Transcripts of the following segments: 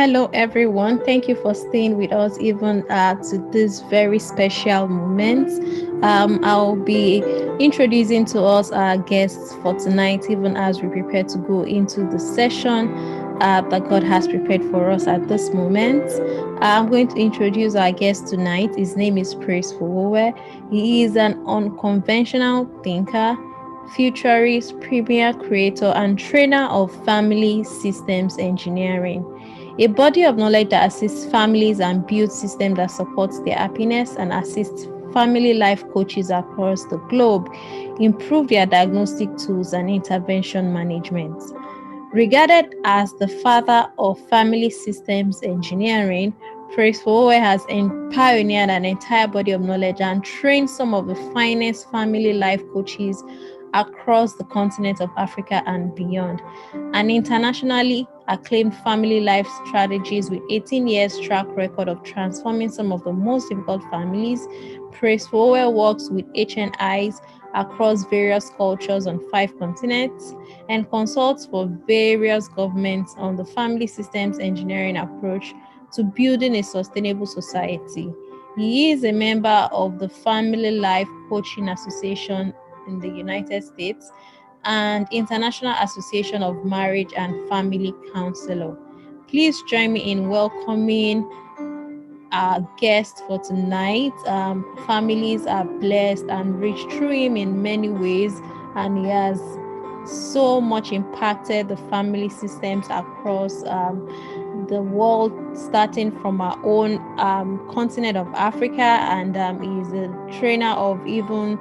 Hello, everyone. Thank you for staying with us even to this very special moment. I'll be introducing to us our guests for tonight, even as we prepare to go into the session that God has prepared for us at this moment. I'm going to introduce our guest tonight. His name is Fowowe. He is an unconventional thinker, futurist, premier creator, and trainer of family systems engineering. A body of knowledge that assists families and builds systems that supports their happiness and assists family life coaches across the globe improve their diagnostic tools and intervention management. Regarded as the father of family systems engineering, Praise Fowowe has pioneered an entire body of knowledge and trained some of the finest family life coaches across the continent of Africa and beyond. An internationally acclaimed family life strategist with 18 years track record of transforming some of the most difficult families, Praise Fowowe works with HNIs across various cultures on 5 continents and consults for various governments on the family systems engineering approach to building a sustainable society. He is a member of the Family Life Coaching Association in the United States and International Association of Marriage and Family Counselor. Please join me in welcoming our guest for tonight. Families are blessed and rich through him in many ways, and he has so much impacted the family systems across the world, starting from our own continent of Africa, and he's a trainer of even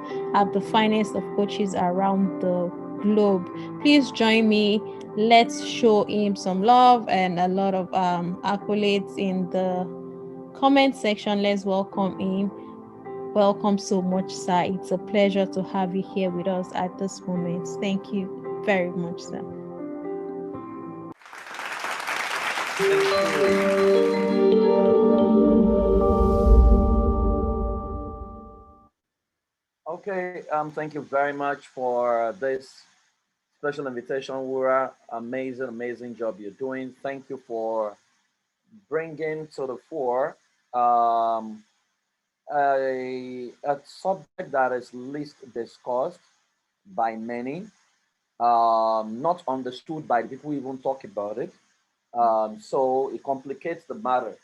the finest of coaches around the globe. Please join me. Let's show him some love and a lot of accolades in the comment section. Let's welcome him. Welcome so much, sir. It's a pleasure to have you here with us at this moment. Thank you very much, sir. Thank you. Okay, thank you very much for this special invitation, Wura. Amazing, amazing job you're doing. Thank you for bringing to the fore um, a subject that is least discussed by many, not understood by the people who even talk about it. So it complicates the matter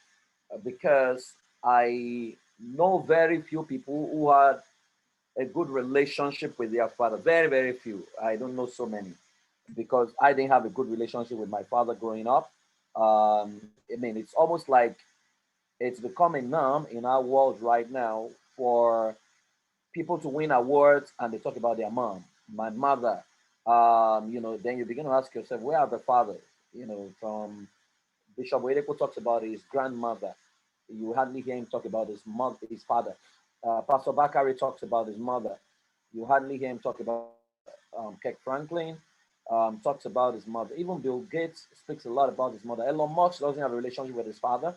because I know very few people who had a good relationship with their father. Very, very few. I don't know so many because I didn't have a good relationship with my father growing up. I mean, it's almost like it's becoming norm in our world right now for people to win awards and they talk about their mom, my mother. Then you begin to ask yourself, where are the fathers? From Bishop Oedeko talks about his grandmother. You hardly hear him talk about his mother, his father. Pastor Bakari talks about his mother. You hardly hear him talk about his father. Kirk Franklin talks about his mother. Even Bill Gates speaks a lot about his mother. Elon Musk doesn't have a relationship with his father.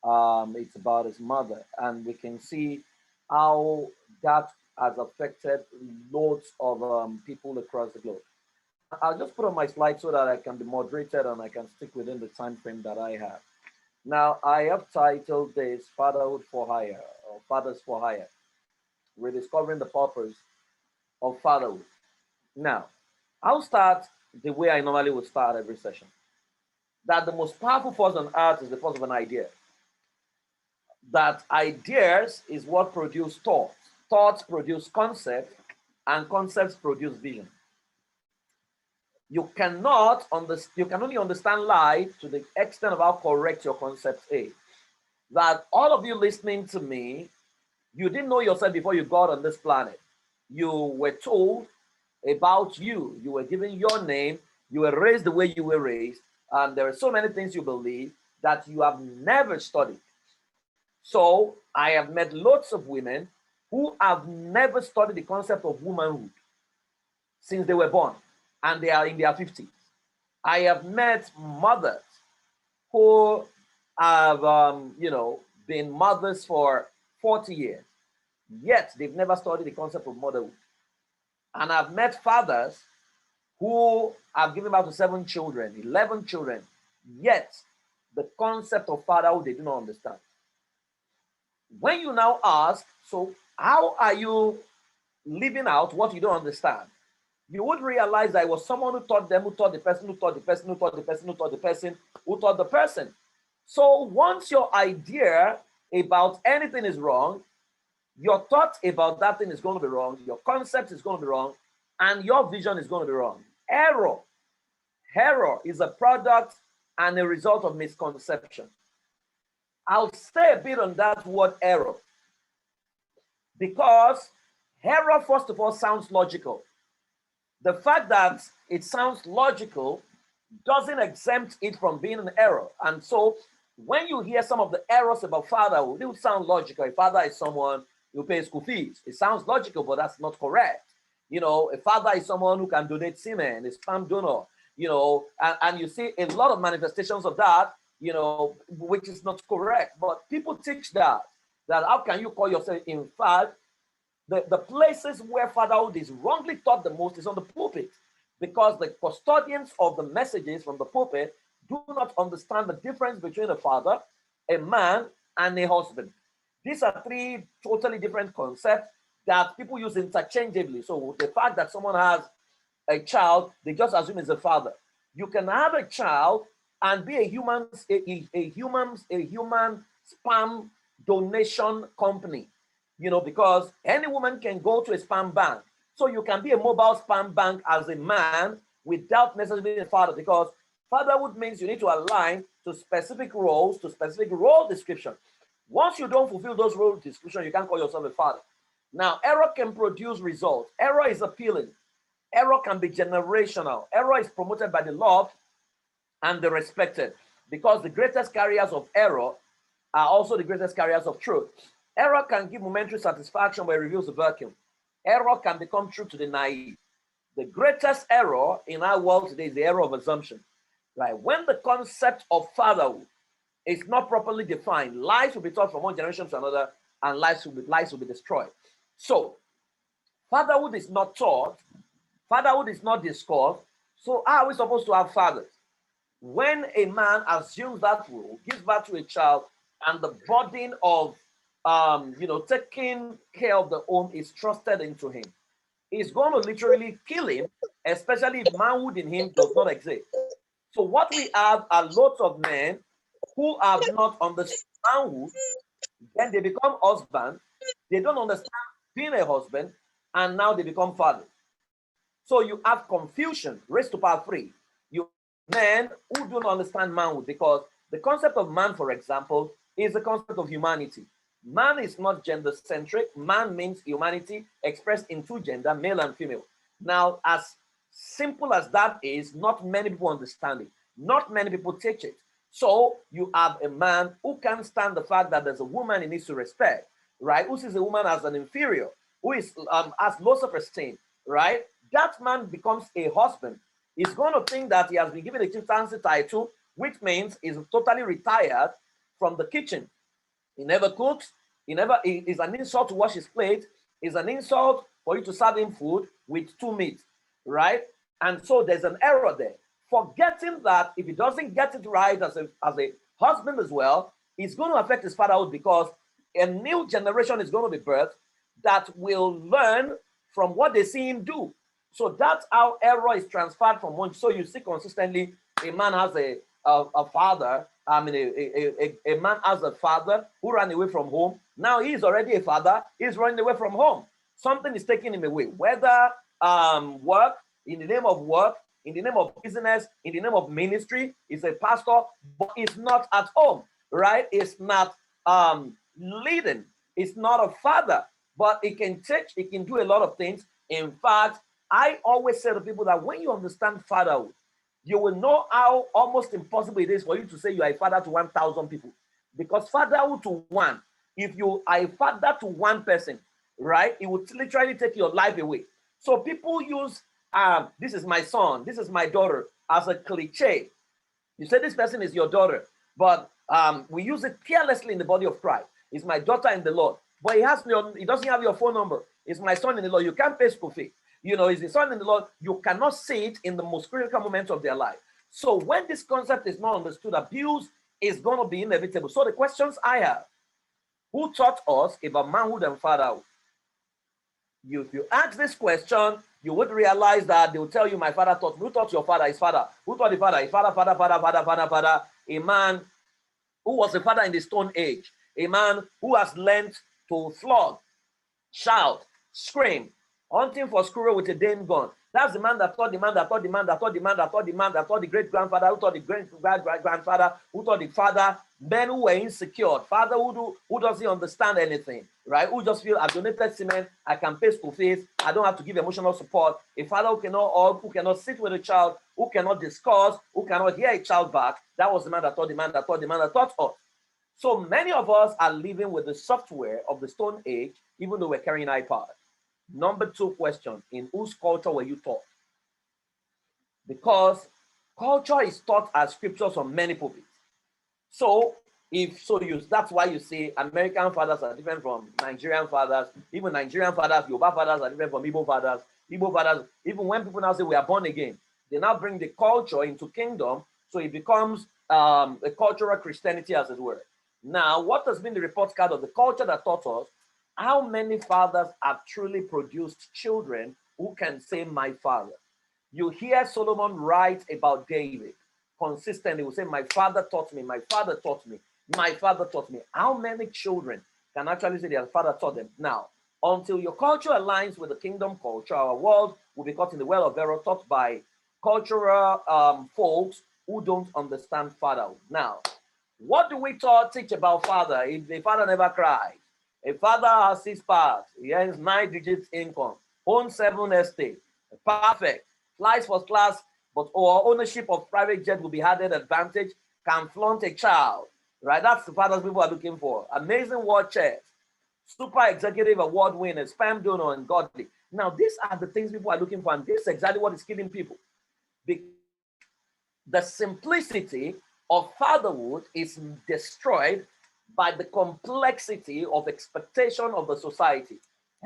It's about his mother. And we can see how that has affected loads of people across the globe. I'll just put on my slide so that I can be moderated and I can stick within the time frame that I have. Now, I have titled this Fatherhood for Hire or Fathers for Hire, rediscovering the purpose of fatherhood. Now, I'll start the way I normally would start every session. That the most powerful force on earth is the force of an idea. That ideas is what produce thoughts. Thoughts produce concepts, and concepts produce vision. You cannot you can only understand life to the extent of how correct your concept is. That all of you listening to me, you didn't know yourself before you got on this planet. You were told about you. You were given your name. You were raised the way you were raised. And there are so many things you believe that you have never studied. So I have met lots of women who have never studied the concept of womanhood since they were born, and they are in their 50s. I have met mothers who have, been mothers for 40 years, yet they've never studied the concept of motherhood. And I've met fathers who have given birth to 7 children, 11 children, yet the concept of fatherhood they do not understand. When you now ask, so how are you living out what you don't understand? You would realize that it was someone who taught them, who taught the person, who taught the person, who taught the person, who taught the person, who taught the person. So once your idea about anything is wrong, your thought about that thing is going to be wrong, your concept is going to be wrong, and your vision is going to be wrong. Error is a product and a result of misconception. I'll say a bit on that word error, because error, first of all, sounds logical. The fact that it sounds logical doesn't exempt it from being an error. And so when you hear some of the errors about fatherhood, it would sound logical. A father is someone who pays school fees. It sounds logical, but that's not correct. You know, a father is someone who can donate semen, a sperm donor, you know, and you see a lot of manifestations of that, you know, which is not correct. But people teach that how can you call yourself? In fact, the places where fatherhood is wrongly taught the most is on the pulpit, because the custodians of the messages from the pulpit do not understand the difference between a father, a man, and a husband. These are three totally different concepts that people use interchangeably. So the fact that someone has a child, they just assume it's a father. You can have a child and be a human sperm donation company, you know, because any woman can go to a sperm bank. So you can be a mobile sperm bank as a man without necessarily being a father, because fatherhood means you need to align to specific roles, to specific role description. Once you don't fulfill those role description, you can't call yourself a father. Now, error can produce results. Error is appealing. Error can be generational. Error is promoted by the loved and the respected, because the greatest carriers of error are also the greatest carriers of truth. Error can give momentary satisfaction, but it reveals the vacuum. Error can become true to the naive. The greatest error in our world today is the error of assumption. Right? When the concept of fatherhood is not properly defined, lives will be taught from one generation to another, and lives will be destroyed. So, fatherhood is not taught, fatherhood is not discussed. So, how are we supposed to have fathers? When a man assumes that role, gives birth to a child, and the burden of taking care of the home is trusted into him, he's going to literally kill him, especially if manhood in him does not exist. So what we have are lots of men who have not understood manhood, then they become husbands, they don't understand being a husband, and now they become fathers. So you have confusion, raised to power three. You have men who don't understand manhood, because the concept of man, for example, is the concept of humanity. Man is not gender centric. Man means humanity expressed in two gender, male and female. Now, as simple as that is, not many people understand it. Not many people teach it. So you have a man who can't stand the fact that there's a woman he needs to respect, right? Who sees a woman as an inferior, who is has low self-esteem, right? That man becomes a husband. He's going to think that he has been given a chieftaincy title, which means he's totally retired from the kitchen. He never cooks. It is an insult to wash his plate. It's an insult for you to serve him food with two meat, right? And so there's an error there. Forgetting that if he doesn't get it right as a husband as well, it's going to affect his fatherhood, because a new generation is going to be birthed that will learn from what they see him do. So that's how error is transferred from one. So you see consistently, a man has a father. I mean, a man has a father who ran away from home. Now he's already a father. He's running away from home. Something is taking him away, whether work, in the name of work, in the name of business, in the name of ministry. He's a pastor, but he's not at home, right? It's not leading. It's not a father, but he can teach, he can do a lot of things. In fact, I always say to people that when you understand fatherhood, you will know how almost impossible it is for you to say you are a father to 1,000 people. Because fatherhood to one, if you are a father to one person, right, it would literally take your life away. So people use, this is my son, this is my daughter, as a cliche. You say this person is your daughter, but we use it carelessly in the body of Christ. It's my daughter in the Lord. But he doesn't have your phone number. It's my son in the Lord. You can't pay school fee. You know, it's the son in the Lord. You cannot see it in the most critical moments of their life. So when this concept is not understood, abuse is going to be inevitable. So the questions I have, who taught us about manhood and fatherhood? If you ask this question, you would realize that they will tell you, my father taught me. Who taught your father? His father. Who taught the father? His father, father. A man who was a father in the Stone Age. A man who has learned to flog, shout, scream, hunting for squirrel with a Dane gun. That's the man that taught the man that taught the man that taught the man that taught the man that taught the great grandfather, who taught the great grandfather, who taught the father. Men who were insecure, father who doesn't understand anything, right? Who just feel, I've donated cement, I can pay school fees, I don't have to give emotional support. A father who cannot hug, who cannot sit with a child, who cannot discuss, who cannot hear a child back. That was the man that taught the man that taught the man that taught us. So many of us are living with the software of the Stone Age, even though we're carrying iPad. Number 2 question, in whose culture were you taught? Because culture is taught as scriptures on many pulpits. So that's why you see American fathers are different from Nigerian fathers. Even Nigerian fathers, Yoruba fathers are different from Igbo fathers. Igbo fathers, even when people now say we are born again, they now bring the culture into kingdom, so it becomes a cultural Christianity, as it were. Now, what has been the report card of the culture that taught us? How many fathers have truly produced children who can say, my father? You hear Solomon write about David consistently. He will say, my father taught me, my father taught me, my father taught me. How many children can actually say their father taught them? Now, until your culture aligns with the kingdom culture, our world will be caught in the well of error, taught by cultural folks who don't understand fatherhood. Now, what do we teach about father? If the father never cried, a father has 6 parts, he earns 9 digits income, owns 7 estates, perfect, flies first class, but ownership of private jet will be added advantage, can flaunt a child, right? That's the fathers people are looking for. Amazing war chest, super executive award winner, spam donor, and godly. Now, these are the things people are looking for, and this is exactly what is killing people. The simplicity of fatherhood is destroyed by the complexity of expectation of the society.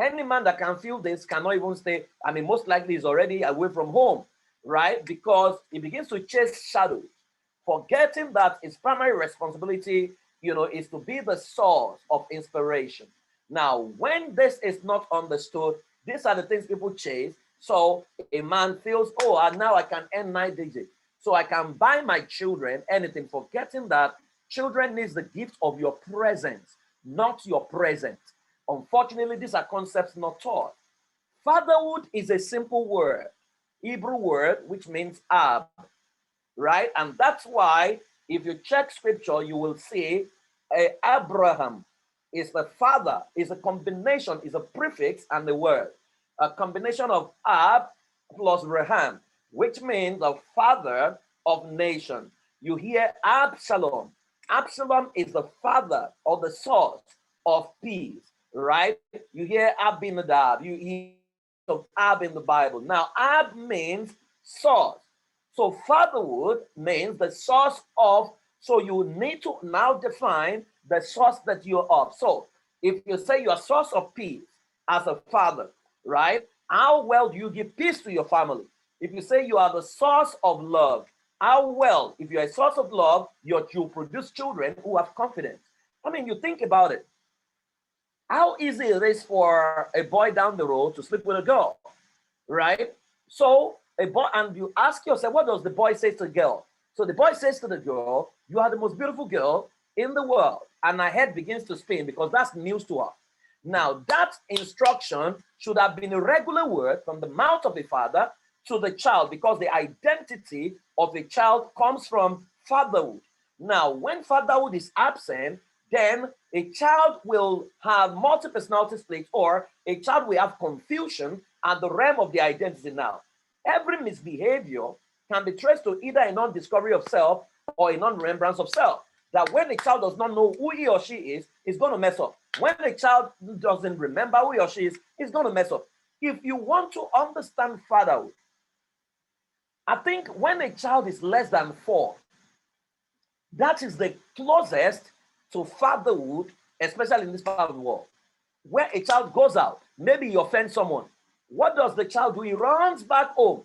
Any man that can feel this cannot even stay. I mean, most likely is already away from home, right? Because he begins to chase shadows, forgetting that his primary responsibility, is to be the source of inspiration. Now, when this is not understood, these are the things people chase. So a man feels, oh, now I can earn 9 digits. So I can buy my children anything, forgetting that children needs the gift of your presence, not your present. Unfortunately, these are concepts not taught. Fatherhood is a simple word, Hebrew word, which means ab, right? And that's why if you check scripture, you will see Abraham is the father, is a combination, is a prefix and the word. A combination of Ab plus Raham, which means the father of nation. You hear Absalom. Absalom is the father or the source of peace, right? You hear Abinadab. You hear of Ab in the Bible. Now, Ab means source. So fatherhood means the source of, so you need to now define the source that you're of. So if you say you're a source of peace as a father, right? How well do you give peace to your family? If you say you are the source of love, how well, if you're a source of love, you produce children who have confidence. I mean, you think about it. How easy it is for a boy down the road to sleep with a girl, right? So a boy, and you ask yourself, what does the boy say to the girl? So the boy says to the girl, you are the most beautiful girl in the world. And her head begins to spin because that's news to her. Now, that instruction should have been a regular word from the mouth of a father to the child, because the identity of a child comes from fatherhood. Now, when fatherhood is absent, then a child will have multiple personality splits, or a child will have confusion at the realm of the identity. Now, every misbehavior can be traced to either a non-discovery of self or a non-remembrance of self. That when a child does not know who he or she is, he's going to mess up. When a child doesn't remember who he or she is, he's going to mess up. If you want to understand fatherhood, I think when a child is less than 4, that is the closest to fatherhood, especially in this part of the world. Where a child goes out, maybe he offends someone. What does the child do? He runs back home.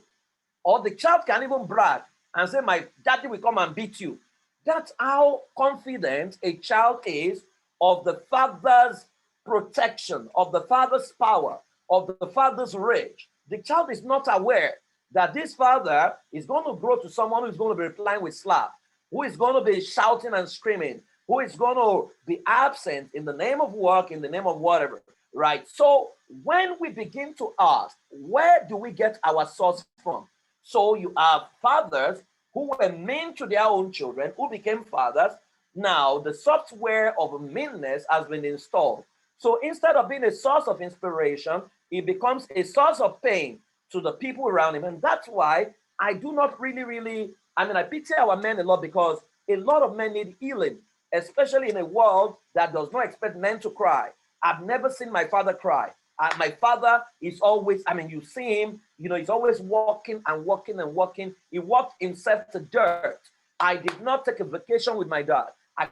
Or the child can even brag and say, my daddy will come and beat you. That's how confident a child is of the father's protection, of the father's power, of the father's reach. The child is not aware that this father is going to grow to someone who is going to be replying with slap, who is going to be shouting and screaming, who is going to be absent in the name of work, in the name of whatever, right? So when we begin to ask, where do we get our source from? So you have fathers who were mean to their own children, who became fathers. Now the software of meanness has been installed. So instead of being a source of inspiration, it becomes a source of pain to the people around him. And that's why I do not really, I mean, I pity our men a lot, because a lot of men need healing, especially in a world that does not expect men to cry. I've never seen my father cry. My father is always, I mean, you see him, you know, he's always walking and walking and walking. He walked himself to dirt. I did not take a vacation with my dad. I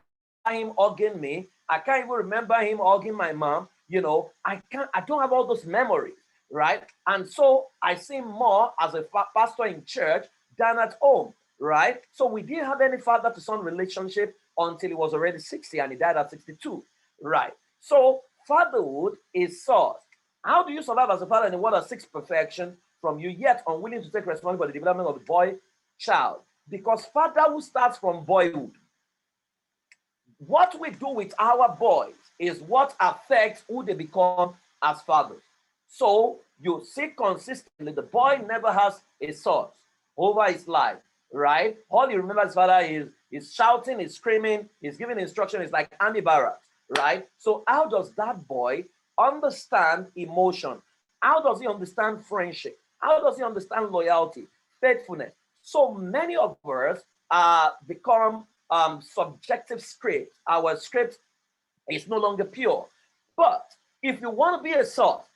can't him hugging me. I can't even remember him hugging my mom. You know, I don't have all those memories, right? And so I see him more as a pastor in church than at home, right? So we didn't have any father to son relationship until he was already 60 and he died at 62, right? So fatherhood is source. How do you survive as a father in a world that seeks perfection from you, yet unwilling to take responsibility for the development of the boy child? Because fatherhood starts from boyhood. What we do with our boys is what affects who they become as fathers. So you see consistently, the boy never has a source over his life, right? All he remembers his father is shouting, is screaming, is giving instruction. It's like army barracks, right? So how does that boy understand emotion? How does he understand friendship? How does he understand loyalty, faithfulness? So many of us become subjective scripts. Our script is no longer pure. But if you want to be a source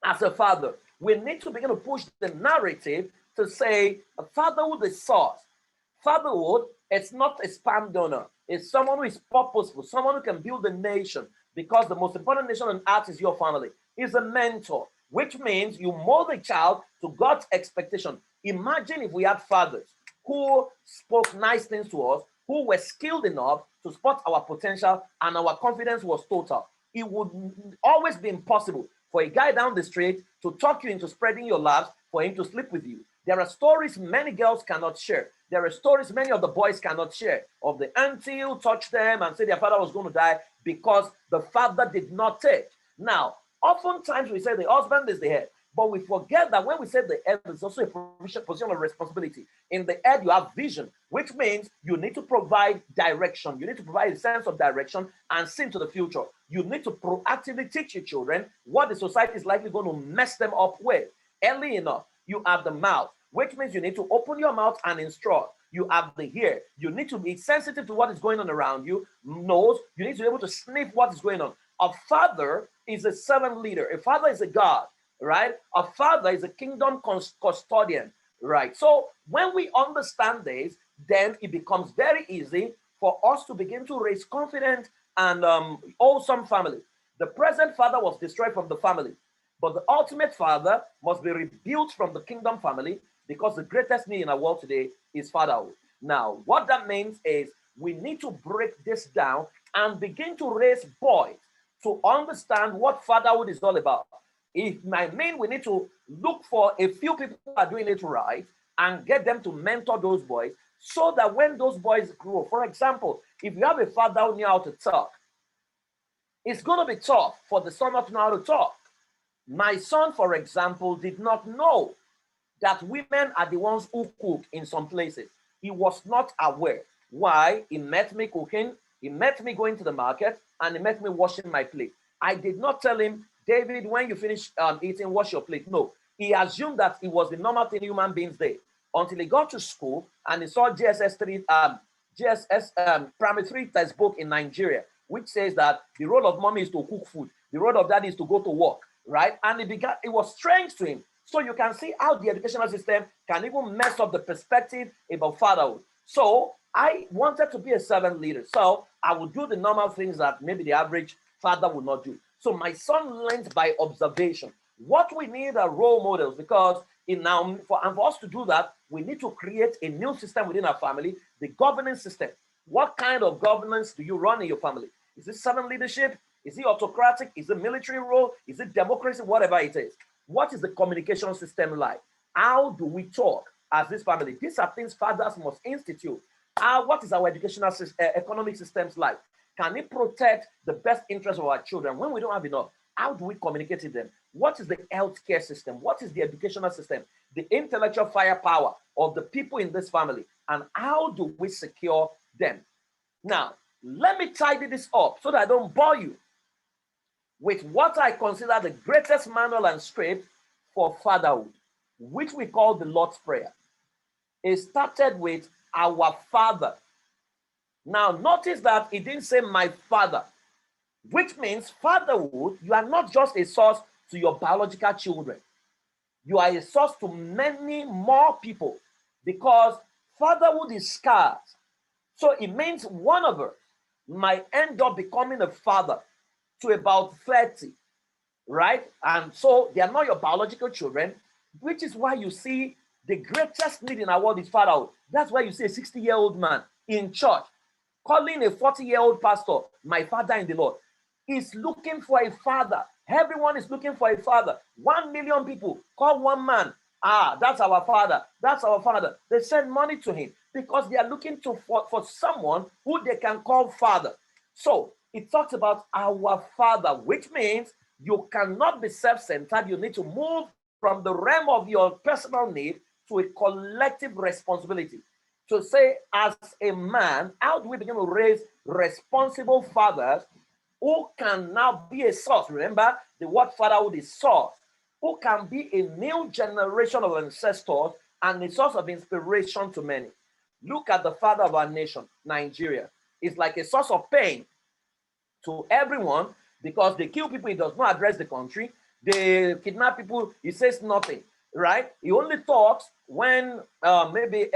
as a father, we need to begin to push the narrative to say fatherhood is source. Fatherhood, it's not a spam donor. It's someone who is purposeful, someone who can build a nation, because the most important nation on earth is your family. Is a mentor, which means you mold a child to God's expectation. Imagine if we had fathers who spoke nice things to us, who were skilled enough to spot our potential, and our confidence was total. It would always be impossible for a guy down the street to talk you into spreading your laps for him to sleep with you. There are stories many girls cannot share. There are stories many of the boys cannot share of the auntie who touched them and said their father was going to die because the father did not take. Now, oftentimes we say the husband is the head, but we forget that when we say the head, there's also a position of responsibility. In the head, you have vision, which means you need to provide direction. You need to provide a sense of direction and see into the future. You need to proactively teach your children what the society is likely going to mess them up with. Early enough, you have the mouth, which means you need to open your mouth and instruct. You have the ear. You need to be sensitive to what is going on around you. Nose, you need to be able to sniff what is going on. A father is a servant leader. A father is a God, right? A father is a kingdom custodian, right? So when we understand this, then it becomes very easy for us to begin to raise confident and wholesome family. The present father was destroyed from the family, but the ultimate father must be rebuilt from the kingdom family, because the greatest need in our world today is fatherhood. Now, what that means is we need to break this down and begin to raise boys to understand what fatherhood is all about. If I mean, we need to look for a few people who are doing it right and get them to mentor those boys, so that when those boys grow, for example, if you have a father who knows how to talk, it's going to be tough for the son not to know how to talk. My son, for example, did not know that women are the ones who cook in some places. He was not aware. Why? He met me cooking, he met me going to the market, and he met me washing my plate. I did not tell him, David, when you finish eating, wash your plate. No, he assumed that it was the normal thing human beings did, until he got to school and he saw GSS primary 3 textbook in Nigeria, which says that the role of mommy is to cook food, the role of daddy is to go to work, right? And it was strange to him. So you can see how the educational system can even mess up the perspective about fatherhood. So I wanted to be a servant leader. So I would do the normal things that maybe the average father would not do. So my son learned by observation. What we need are role models, because for us to do that, we need to create a new system within our family, the governance system, What kind of governance do you run in your family? Is it servant leadership? Is it autocratic? Is it military rule? Is it democracy? Whatever it is. What is the communication system like? How do we talk as this family? These are things fathers must institute. What is our educational economic systems like? Can it protect the best interest of our children when we don't have enough? How do we communicate to them? What is the healthcare system? What is the educational system? The intellectual firepower of the people in this family, and how do we secure them? Now, let me tidy this up so that I don't bore you with what I consider the greatest manual and script for fatherhood, which we call the Lord's Prayer. It started with our Father. Now, notice that it didn't say my Father, which means fatherhood, you are not just a source to your biological children. You are a source to many more people, because fatherhood is scarce. So it means one of us might end up becoming a father to about 30, right? And so they are not your biological children, which is why you see the greatest need in our world is fatherhood. That's why you see a 60-year-old man in church calling a 40-year-old pastor my father in the Lord. He's looking for a father. Everyone is looking for a father. 1 million people call one man. That's our father. That's our father. They send money to him because they are looking for someone who they can call father. So it talks about our father, which means you cannot be self-centered. You need to move from the realm of your personal need to a collective responsibility. To say, as a man, how do we begin to raise responsible fathers who can now be a source? Remember, the word fatherhood is source. Who can be a new generation of ancestors and a source of inspiration to many. Look at the father of our nation, Nigeria. It's like a source of pain to everyone because they kill people. He does not address the country. They kidnap people. He says nothing, right? He only talks when maybe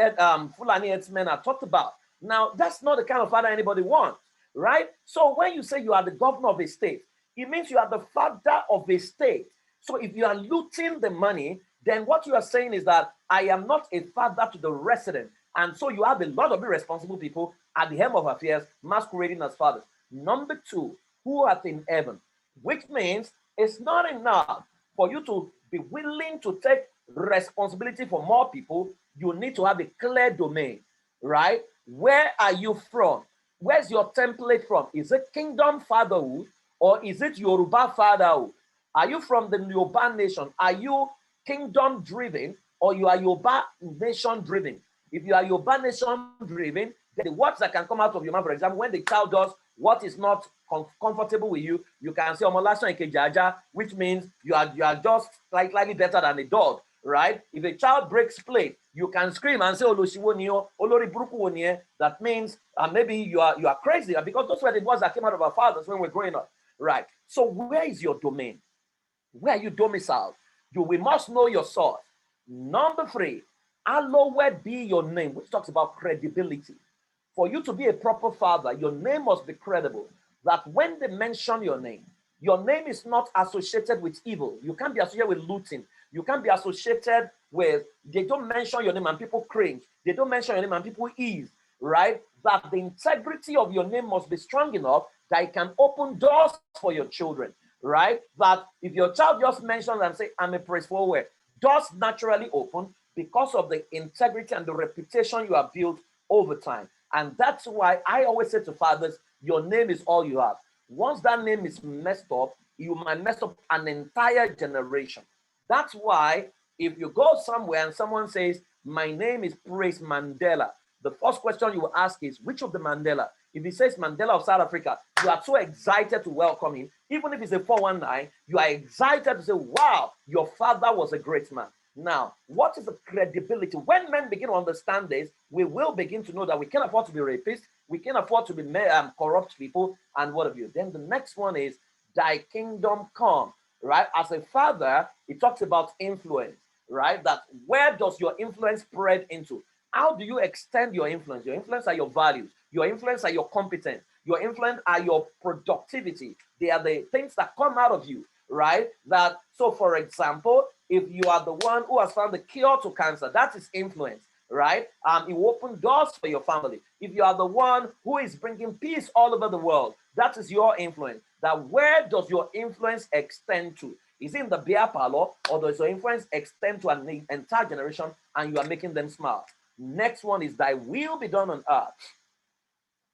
Fulani headsmen are talked about. Now, that's not the kind of father anybody wants, right? So when you say you are the governor of a state, it means you are the father of a state. So if you are looting the money, then what you are saying is that I am not a father to the resident. And so you have a lot of irresponsible people at the helm of affairs masquerading as fathers. Number two, who art in heaven, which means it's not enough for you to be willing to take responsibility for more people. You need to have a clear domain, right? Where are you from? Where's your template from? Is it kingdom fatherhood or is it Yoruba fatherhood? Are you from the Yoruba nation? Are you kingdom driven or you are Yoruba nation driven? If you are Yoruba nation driven, then the words that can come out of your mouth, for example, when the child does what is not comfortable with you, you can say Omolasan Ikejaja, which means you are just slightly better than a dog, right? If a child breaks plate, you can scream and say Oloshiwonio, Olori Burukuwonye. That means maybe you are crazy, because those were the words that came out of our fathers when we were growing up, right? So where is your domain? Where are you domiciled? We must know your source. Number three, hallowed be your name, which talks about credibility. For you to be a proper father, your name must be credible. That when they mention your name is not associated with evil. You can't be associated with looting. You can't be associated with, they don't mention your name and people cringe. They don't mention your name and people ease, right? That the integrity of your name must be strong enough that it can open doors for your children, right? That if your child just mentions and say, I'm a praise Fowowe, doors naturally open because of the integrity and the reputation you have built over time. And that's why I always say to fathers, your name is all you have. Once that name is messed up, you might mess up an entire generation. That's why if you go somewhere and someone says, my name is Praise Mandela, the first question you will ask is, which of the Mandela? If he says Mandela of South Africa, you are so excited to welcome him. Even if it's a 419, you are excited to say, wow, your father was a great man. Now, what is the credibility? When men begin to understand this, we will begin to know that we can't afford to be rapists, we can't afford to be corrupt people, and what have you. Then the next one is, thy kingdom come, right? As a father, it talks about influence, right? That where does your influence spread into? How do you extend your influence? Your influence are your values. Your influence are your competence. Your influence are your productivity. They are the things that come out of you, right? So for example, if you are the one who has found the cure to cancer, that is influence, right? It will open doors for your family. If you are the one who is bringing peace all over the world, that is your influence. That where does your influence extend to? Is it in the beer parlor, or does your influence extend to an entire generation and you are making them smile? Next one is thy will be done on earth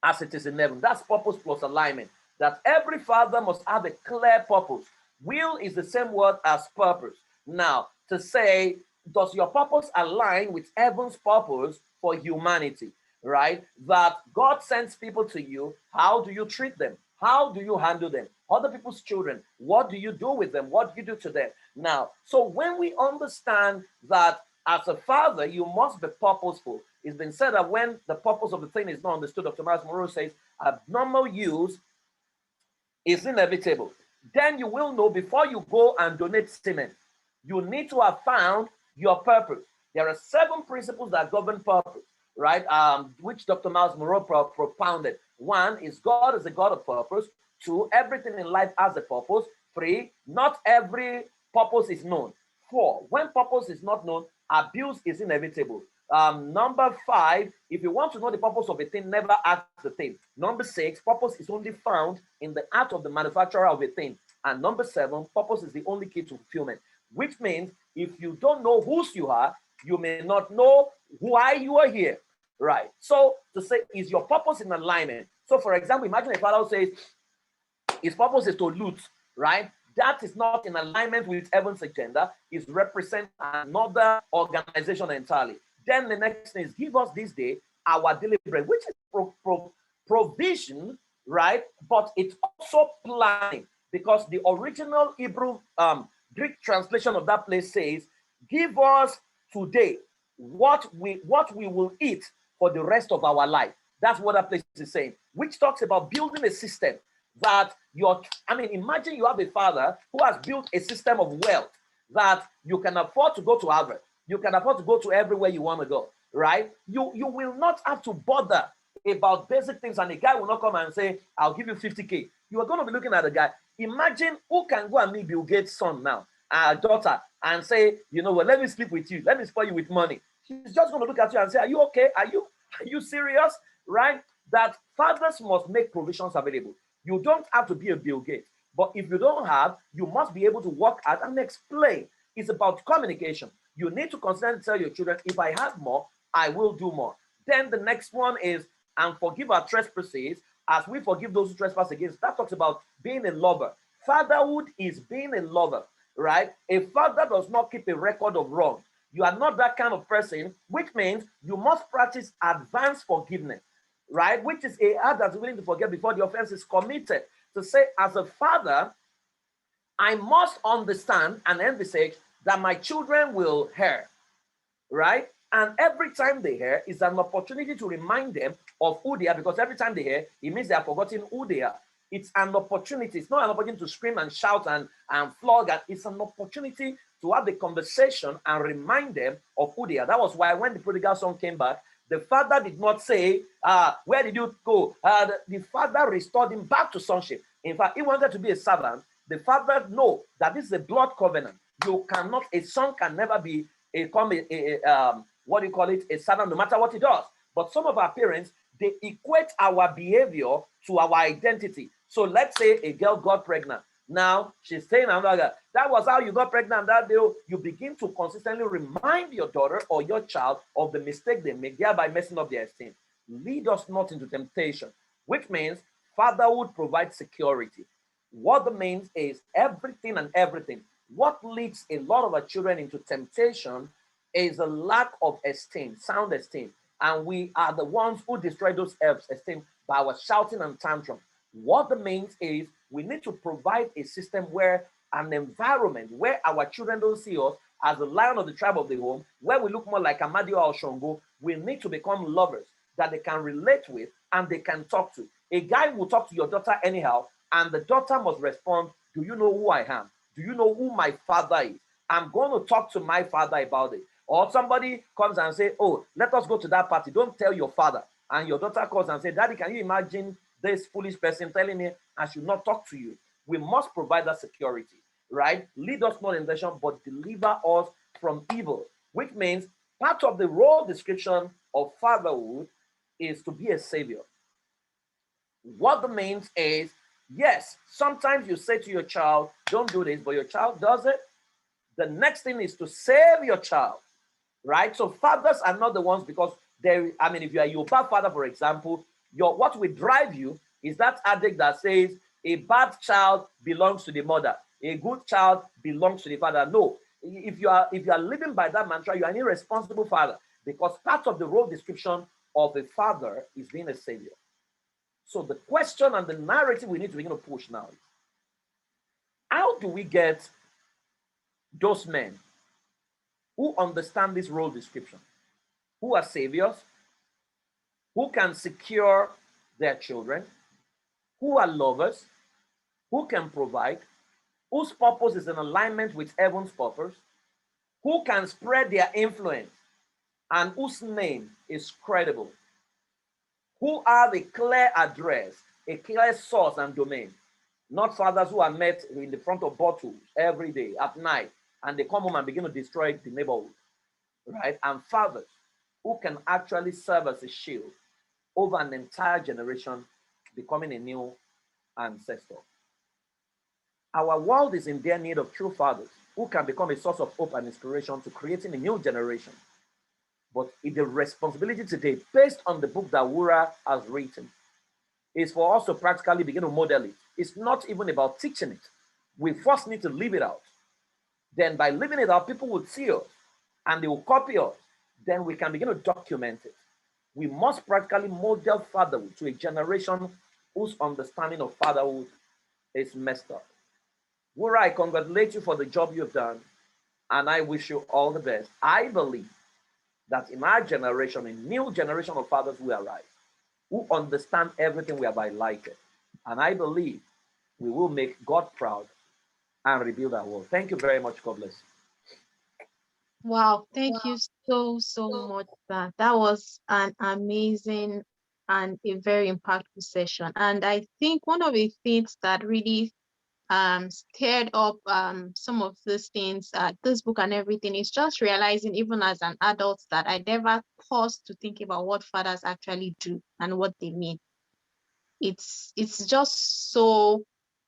as it is in heaven. That's purpose plus alignment. That every father must have a clear purpose. Will is the same word as purpose. Now, to say, does your purpose align with heaven's purpose for humanity? Right? That God sends people to you. How do you treat them? How do you handle them? Other people's children, what do you do with them? What do you do to them? Now, so when we understand that as a father, you must be purposeful. It's been said that when the purpose of the thing is not understood, Dr. Miles Monroe says, abnormal use is inevitable. Then you will know before you go and donate semen, you need to have found your purpose. There are 7 principles that govern purpose, right? Which Dr. Miles Monroe propounded. 1 is God is a God of purpose. 2, everything in life has a purpose. 3, not every purpose is known. 4, when purpose is not known, abuse is inevitable. Number 5, if you want to know the purpose of a thing, never ask the thing. Number 6, purpose is only found in the art of the manufacturer of a thing. And number 7, purpose is the only key to fulfillment, which means if you don't know whose you are, you may not know why you are here, right? So to say, is your purpose in alignment? So for example, imagine a father who says his purpose is to loot, right? That is not in alignment with heaven's agenda. It represents another organization entirely. Then the next thing is give us this day our daily bread, which is provision, right? But it's also planning, because the original Hebrew Greek translation of that place says, give us today what we will eat for the rest of our life. That's what that place is saying, which talks about building a system that imagine you have a father who has built a system of wealth that you can afford to go to Harvard. You can afford to go to everywhere you want to go, right? You will not have to bother about basic things, and a guy will not come and say, I'll give you 50K. You are going to be looking at the guy. Imagine who can go and meet Bill Gates' son now, daughter, and say, you know what, let me sleep with you. Let me spoil you with money. She's just going to look at you and say, are you okay? Are you serious? Right? That fathers must make provisions available. You don't have to be a Bill Gates, but if you don't have, you must be able to work out and explain. It's about communication. You need to constantly tell your children, if I have more, I will do more. Then the next one is, and forgive our trespasses as we forgive those who trespass against. That talks about being a lover. Fatherhood is being a lover, right? A father does not keep a record of wrong. You are not that kind of person, which means you must practice advanced forgiveness, right? Which is a heart that's willing to forget before the offense is committed. To say, as a father, I must understand and envisage that my children will hear, right? And every time they hear is an opportunity to remind them of who they are, because every time they hear, it means they have forgotten who they are. It's an opportunity. It's not an opportunity to scream and shout and flog. And it's an opportunity to have the conversation and remind them of who they are. That was why when the prodigal son came back, the father did not say, where did you go? The father restored him back to sonship. In fact, he wanted to be a servant. The father know that this is a blood covenant. You cannot, a son can never be a servant, no matter what he does. But some of our parents, they equate our behavior to our identity. So let's say a girl got pregnant. Now she's saying another, that was how you got pregnant that day. You begin to consistently remind your daughter or your child of the mistake they make, thereby messing up their esteem. Lead us not into temptation, which means fatherhood provides security. What that means is everything and everything. What leads a lot of our children into temptation is a lack of esteem, sound esteem. And we are the ones who destroy those esteem by our shouting and tantrum. What that means is we need to provide a system where an environment where our children don't see us as the lion of the tribe of the home, where we look more like Amadio or Shongo. We need to become lovers that they can relate with and they can talk to. A guy will talk to your daughter anyhow, and the daughter must respond, do you know who I am? Do you know who my father is? I'm going to talk to my father about it. Or somebody comes and say, oh, let us go to that party. Don't tell your father. And your daughter calls and says, Daddy, can you imagine this foolish person telling me I should not talk to you? We must provide that security, right? Lead us not in temptation, but deliver us from evil, which means Part of the role description of fatherhood is to be a savior. What that means is, yes, sometimes you say to your child, don't do this, but your child does it. The next thing is to save your child, right? So fathers are not the ones, because there, I mean, if you are your bad father, for example, your what will drive you is that addict that says a bad child belongs to the mother, a good child belongs to the father. No, if you are living by that mantra, you are an irresponsible father, because part of the role description of a father is being a savior. So the question and the narrative we need to begin to push now is, how do we get those men who understand this role description, who are saviors, who can secure their children, who are lovers, who can provide, whose purpose is in alignment with heaven's purpose, who can spread their influence, and whose name is credible, who have a clear address, a clear source and domain. Not fathers who are met in the front of bottles every day at night, and they come home and begin to destroy the neighborhood, right? And fathers who can actually serve as a shield over an entire generation, becoming a new ancestor. Our world is in their need of true fathers who can become a source of hope and inspiration to creating a new generation. But the responsibility today, based on the book that Wura has written, is for us to practically begin to model it. It's not even about teaching it. We first need to live it out. Then by living it out, people will see us and they will copy us. Then we can begin to document it. We must practically model fatherhood to a generation whose understanding of fatherhood is messed up. Wura, I congratulate you for the job you've done, and I wish you all the best. I believe that in our generation, a new generation of fathers will arise who understand everything we have highlighted. And I believe we will make God proud and rebuild our world. Thank you very much. God bless. Wow, thank you so much, sir. That was an amazing and a very impactful session. And I think one of the things that really stirred up some of these things, this book and everything, is just realizing, even as an adult, that I never paused to think about what fathers actually do and what they mean. It's just so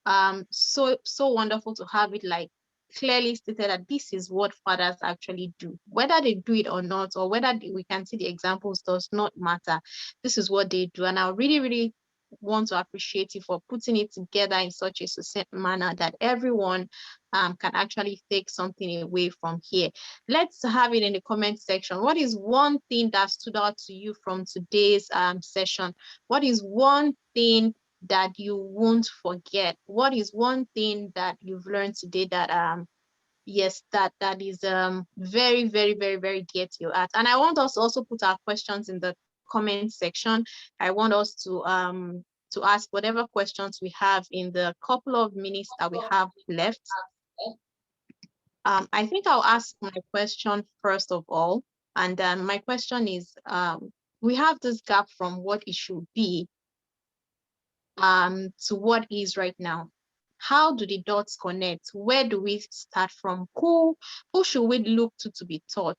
wonderful to have it like clearly stated that this is what fathers actually do. Whether they do it or not, or whether we can see the examples, does not matter. This is what they do, and I really want to appreciate you for putting it together in such a succinct manner that everyone can actually take something away from here. Let's have it in the comment section. What is one thing that stood out to you from today's session? What is one thing that you won't forget? What is one thing that you've learned today that yes, that is very dear to your heart? And I want us to also put our questions in the comment section. I want us to ask whatever questions we have in the couple of minutes that we have left. I think I'll ask my question first of all. And my question is, we have this gap from what it should be to what is right now. How do the dots connect? Where do we start from? Who should we look to be taught?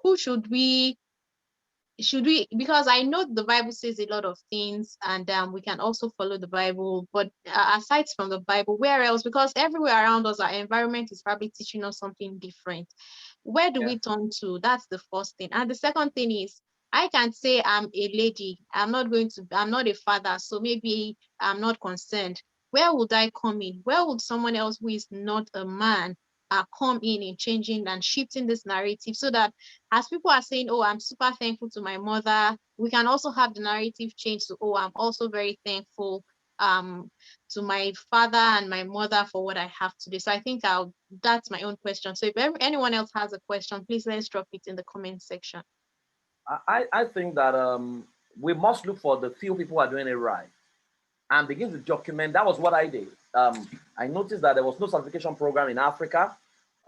Who should we, because I know the Bible says a lot of things, and we can also follow the Bible, but aside from the Bible, where else? Because everywhere around us, our environment is probably teaching us something different. Where do we turn to? That's the first thing. And the second thing is, I can say I'm a lady, I'm not a father, so maybe I'm not concerned. Where would I come in? Where would someone else who is not a man come in changing and shifting this narrative, so that as people are saying, oh, I'm super thankful to my mother, we can also have the narrative change to, oh, I'm also very thankful to my father and my mother for what I have today. So I think that's my own question. So if anyone else has a question, please let's drop it in the comment section. I think that we must look for the few people who are doing it right and begin to document. That was what I did. I noticed that there was no certification program in Africa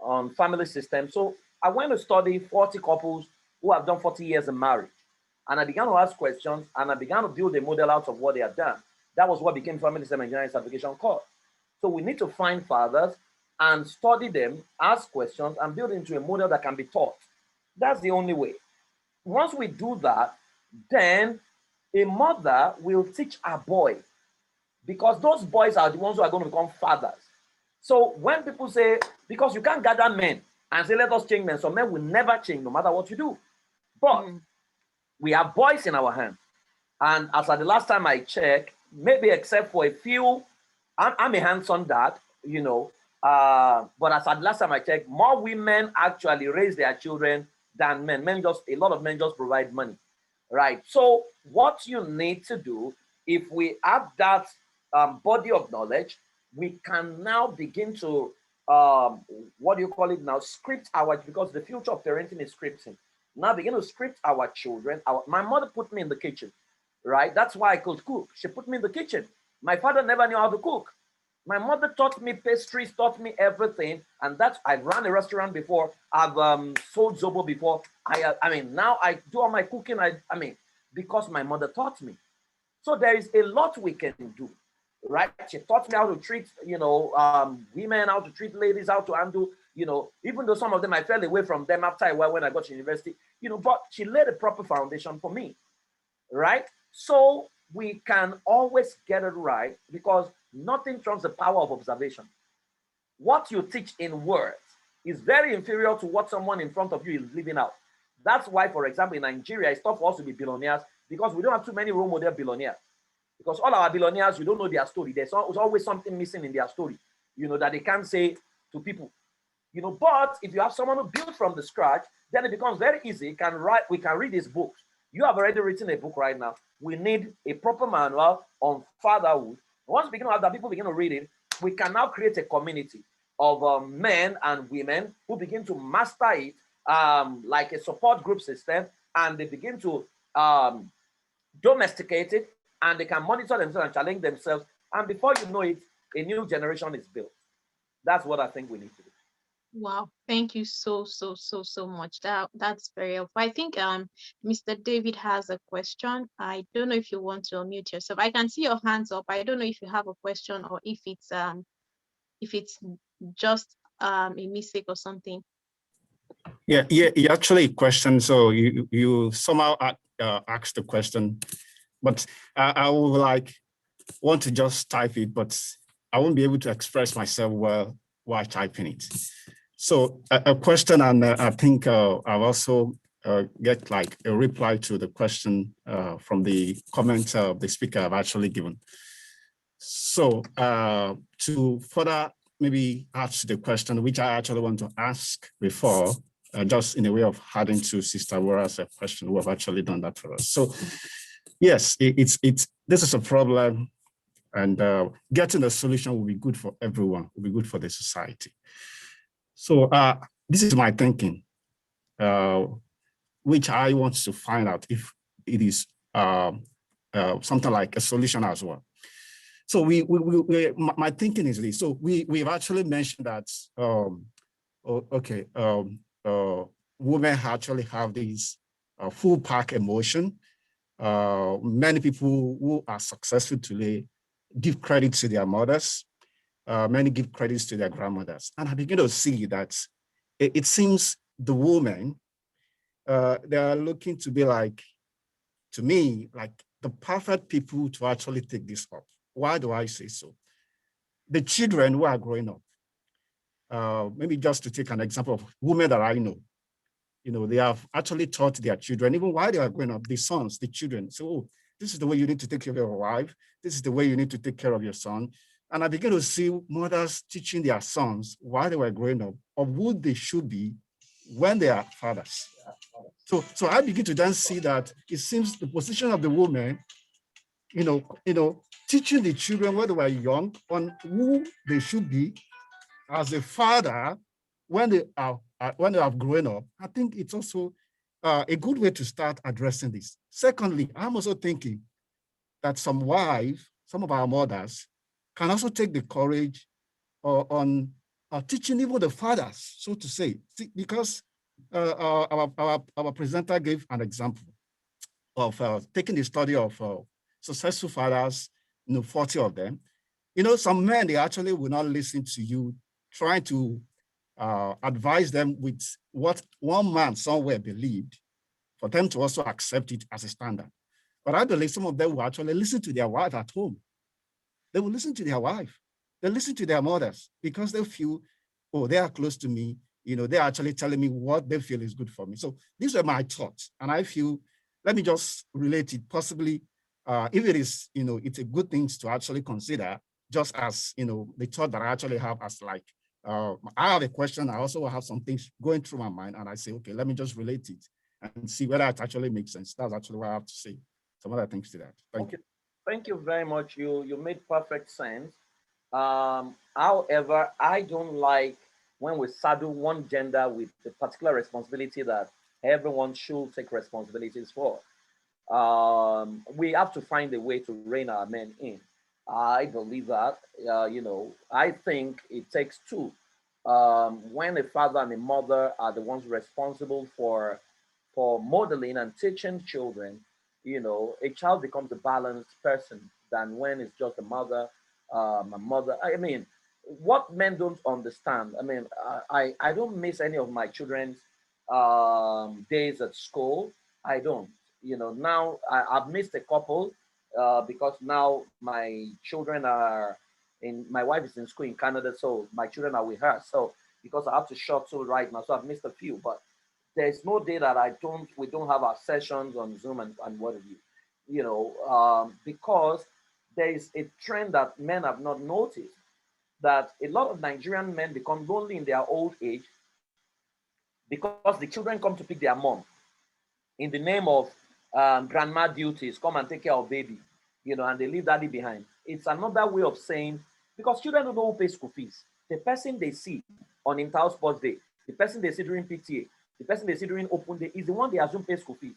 on family systems. So I went to study 40 couples who have done 40 years in marriage. And I began to ask questions, and I began to build a model out of what they had done. That was what became family system engineering certification course. So we need to find fathers and study them, ask questions, and build into a model that can be taught. That's the only way. Once we do that, then a mother will teach a boy, because those boys are the ones who are going to become fathers. So when people say, because you can't gather men and say, let us change men, so men will never change no matter what you do. But we have boys in our hands. And as at the last time I checked, maybe except for a few, I'm a hands-on dad, you know, but as at the last time I checked, more women actually raise their children than men. A lot of men just provide money, right? So what you need to do, if we have that body of knowledge, we can now begin to, what do you call it now? Script because the future of parenting is scripting. Now begin to script our children. My mother put me in the kitchen, right? That's why I could cook. She put me in the kitchen. My father never knew how to cook. My mother taught me pastries, taught me everything, and I ran a restaurant before. I've sold zobo before. I mean, now I do all my cooking. I mean, because my mother taught me. So there is a lot we can do, right? She taught me how to treat, women, how to treat ladies, how to handle, even though some of them I fell away from them after a while when I got to university, but she laid a proper foundation for me, right? So we can always get it right because nothing trumps the power of observation. What you teach in words is very inferior to what someone in front of you is living out. That's why, for example, in Nigeria, it's tough for us to be billionaires because we don't have too many role model billionaires. Because all our billionaires, you don't know their story. There's always something missing in their story, that they can't say to people. But if you have someone who built from the scratch, then it becomes very easy. We can read his books. You have already written a book right now. We need a proper manual on fatherhood. Once we begin to have that, people begin to read it, we can now create a community of men and women who begin to master it, like a support group system, and they begin to domesticate it, and they can monitor themselves and challenge themselves. And before you know it, a new generation is built. That's what I think we need to do. Wow, thank you so much. That's very helpful. I think Mr. David has a question. I don't know if you want to unmute yourself. I can see your hands up. I don't know if you have a question or if it's just a mistake or something. Yeah, you actually question. So you somehow asked the question, but I would want to just type it, but I won't be able to express myself well while typing it. So a question, and I think I'll also get a reply to the question from the comment the speaker have actually given. So to further maybe add to the question, which I actually want to ask before, just in a way of adding to Sister Wora's question, who have actually done that for us. So yes, this is a problem, and getting a solution will be good for everyone, will be good for the society. So this is my thinking, which I want to find out if it is something like a solution as well. So my thinking is this. So we've actually mentioned that, women actually have these full pack emotion. Many people who are successful today give credit to their mothers. Many give credits to their grandmothers. And I begin to see that it seems the women, they are looking to be to me, the perfect people to actually take this up. Why do I say so? The children who are growing up, maybe just to take an example of women that I know, they have actually taught their children, even while they are growing up, the sons, the children. So, oh, this is the way you need to take care of your wife. This is the way you need to take care of your son. And I began to see mothers teaching their sons while they were growing up of who they should be when they are fathers. So I begin to then see that it seems the position of the woman, teaching the children when they were young on who they should be as a father when they have grown up. I think it's also a good way to start addressing this. Secondly, I'm also thinking that some of our mothers can also take the courage on teaching even the fathers, so to say, because our presenter gave an example of taking the study of successful fathers, 40 of them. Some men, they actually will not listen to you trying to advise them with what one man somewhere believed, for them to also accept it as a standard. But I believe some of them will actually listen to their wife at home. They will listen to their wife. They listen to their mothers because they feel, oh, they are close to me. You know, they're actually telling me what they feel is good for me. So these were my thoughts. And I feel, let me just relate it possibly, if it is, you know, it's a good thing to actually consider, just as, you know, the thought that I actually have as like, I have a question. I also have some things going through my mind. And I say, okay, let me just relate it and see whether it actually makes sense. That's actually what I have to say. Some other things to that. Thank you. Thank you very much. You made perfect sense. However, I don't like when we saddle one gender with the particular responsibility that everyone should take responsibilities for. We have to find a way to rein our men in. I believe that. I think it takes two. When a father and a mother are the ones responsible for modeling and teaching children, a child becomes a balanced person than when it's just a mother. I mean, what men don't understand. I mean, I don't miss any of my children's days at school. I don't. Now I've missed a couple because now my children are my wife is in school in Canada, so my children are with her. So because I have to shuttle right now, so I've missed a few. But there's no day that we don't have our sessions on Zoom and what have you. Because there is a trend that men have not noticed, that a lot of Nigerian men become lonely in their old age because the children come to pick their mom in the name of grandma duties, come and take care of baby, and they leave daddy behind. It's another way of saying, because children don't know who pays school fees. The person they see on Intel Sports Day, the person they see during PTA, the person they see during Open Day is the one they assume pays school fees.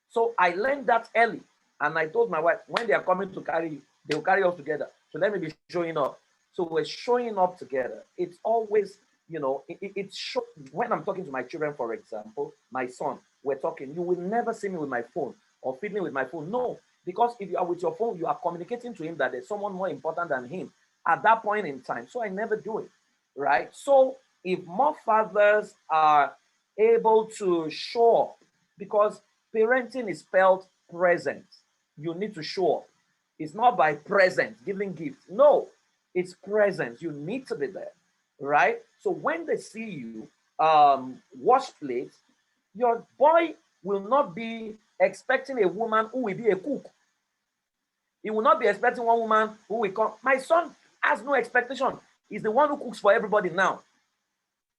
So I learned that early, and I told my wife, when they are coming to carry you, they will carry us together. So let me be showing up. So we're showing up together. It's always, when I'm talking to my children, for example, my son, we're talking, you will never see me with my phone or fiddling with my phone. No, because if you are with your phone, you are communicating to him that there's someone more important than him at that point in time. So I never do it, right? So if more fathers are able to show up, because parenting is spelled present, you need to show up. It's not by present, giving gifts. No, it's presence. You need to be there, right? So when they see you wash plates, your boy will not be expecting a woman who will be a cook. He will not be expecting one woman who will come. My son has no expectation. He's the one who cooks for everybody now,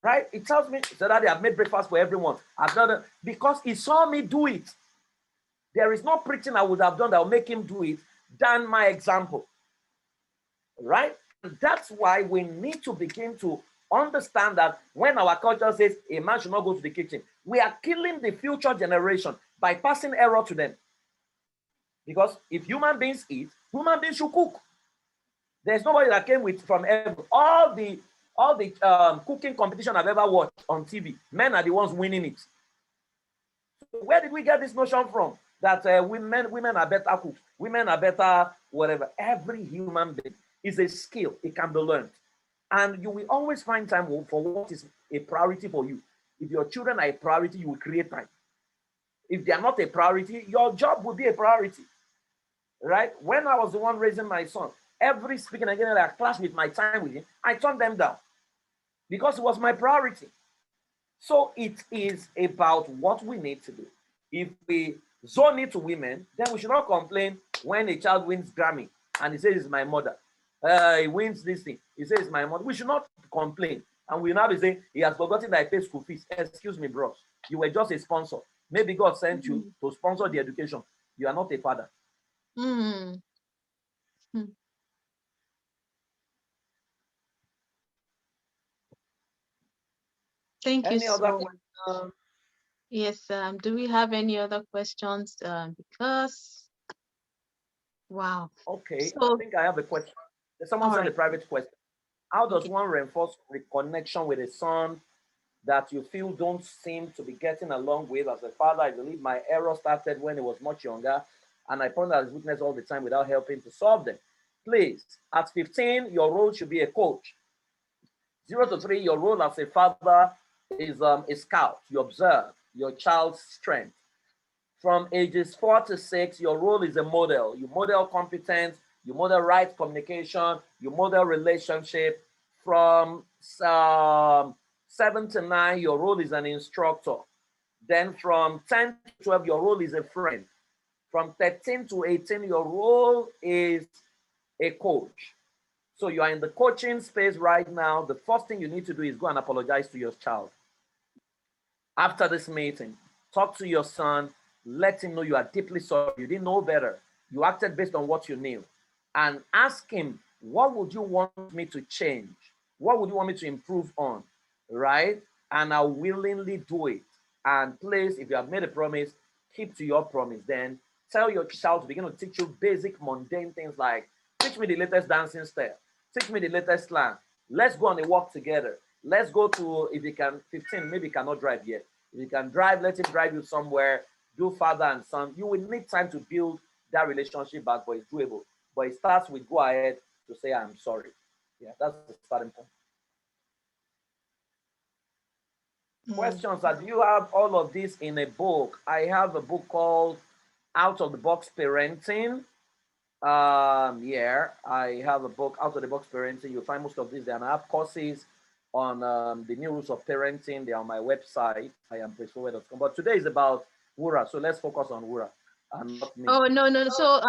right? He tells me, so that I've made breakfast for everyone. I've done it because he saw me do it. There is no preaching I would have done that will make him do it than my example, right? And that's why we need to begin to understand that when our culture says a man should not go to the kitchen, we are killing the future generation by passing error to them. Because if human beings eat, human beings should cook. There's nobody that came from heaven. All the cooking competition I've ever watched on TV, men are the ones winning it. So where did we get this notion from? That women are better cooks, women are better whatever. Every human being is a skill. It can be learned. And you will always find time for what is a priority for you. If your children are a priority, you will create time. If they are not a priority, your job will be a priority, right? When I was the one raising my son, every speaking again that I clashed with my time with him, I turned them down because it was my priority. So it is about what we need to do. If we zone it to women, then we should not complain when a child wins Grammy and he says it's my mother. He wins this thing. He says it's my mother. We should not complain. And we now be saying he has forgotten that I pay school fees. Excuse me, bros. You were just a sponsor. Maybe God sent you to sponsor the education. You are not a father. Mm-hmm. Thank you Any other so question? much. Yes, do we have any other questions? Because, wow. Okay, I So, think I have a question. Someone all sent a right. private question. How does Okay. one reinforce the connection with a son that you feel don't seem to be getting along with as a father? I believe my error started when he was much younger, and I point out his weakness all the time without helping to solve them. Please, at 15, your role should be a coach. 0 to 3, your role as a father is a scout. You observe your child's strength. From ages 4 to 6, your role is a model. You model competence, you model right communication, you model relationship. From 7 to 9, your role is an instructor. Then from 10 to 12, your role is a friend. From 13 to 18, your role is a coach. So you are in the coaching space right now. The first thing you need to do is go and apologize to your child. After this meeting, talk to your son, let him know you are deeply sorry. You didn't know better. You acted based on what you knew. And ask him, what would you want me to change? What would you want me to improve on? Right? And I'll willingly do it. And please, if you have made a promise, keep to your promise. Then tell your child to begin to teach you basic, mundane things like, teach me the latest dancing step. Teach me the latest slang. Let's go on a walk together. Let's go to, if you can, 15, maybe you cannot drive yet. If you can drive, let him drive you somewhere. Do father and son. You will need time to build that relationship back, but it's doable. But it starts with go ahead to say, I'm sorry. Yeah, that's the starting point. Questions that you have all of this in a book. I have a book called Out of the Box Parenting. Yeah, I have a book, Out of the Box Parenting. You'll find most of these there. And I have courses on the new rules of parenting. They're on my website. I am Fowowe.com. But today is about Wura. So let's focus on Wura and not me. Oh, no. So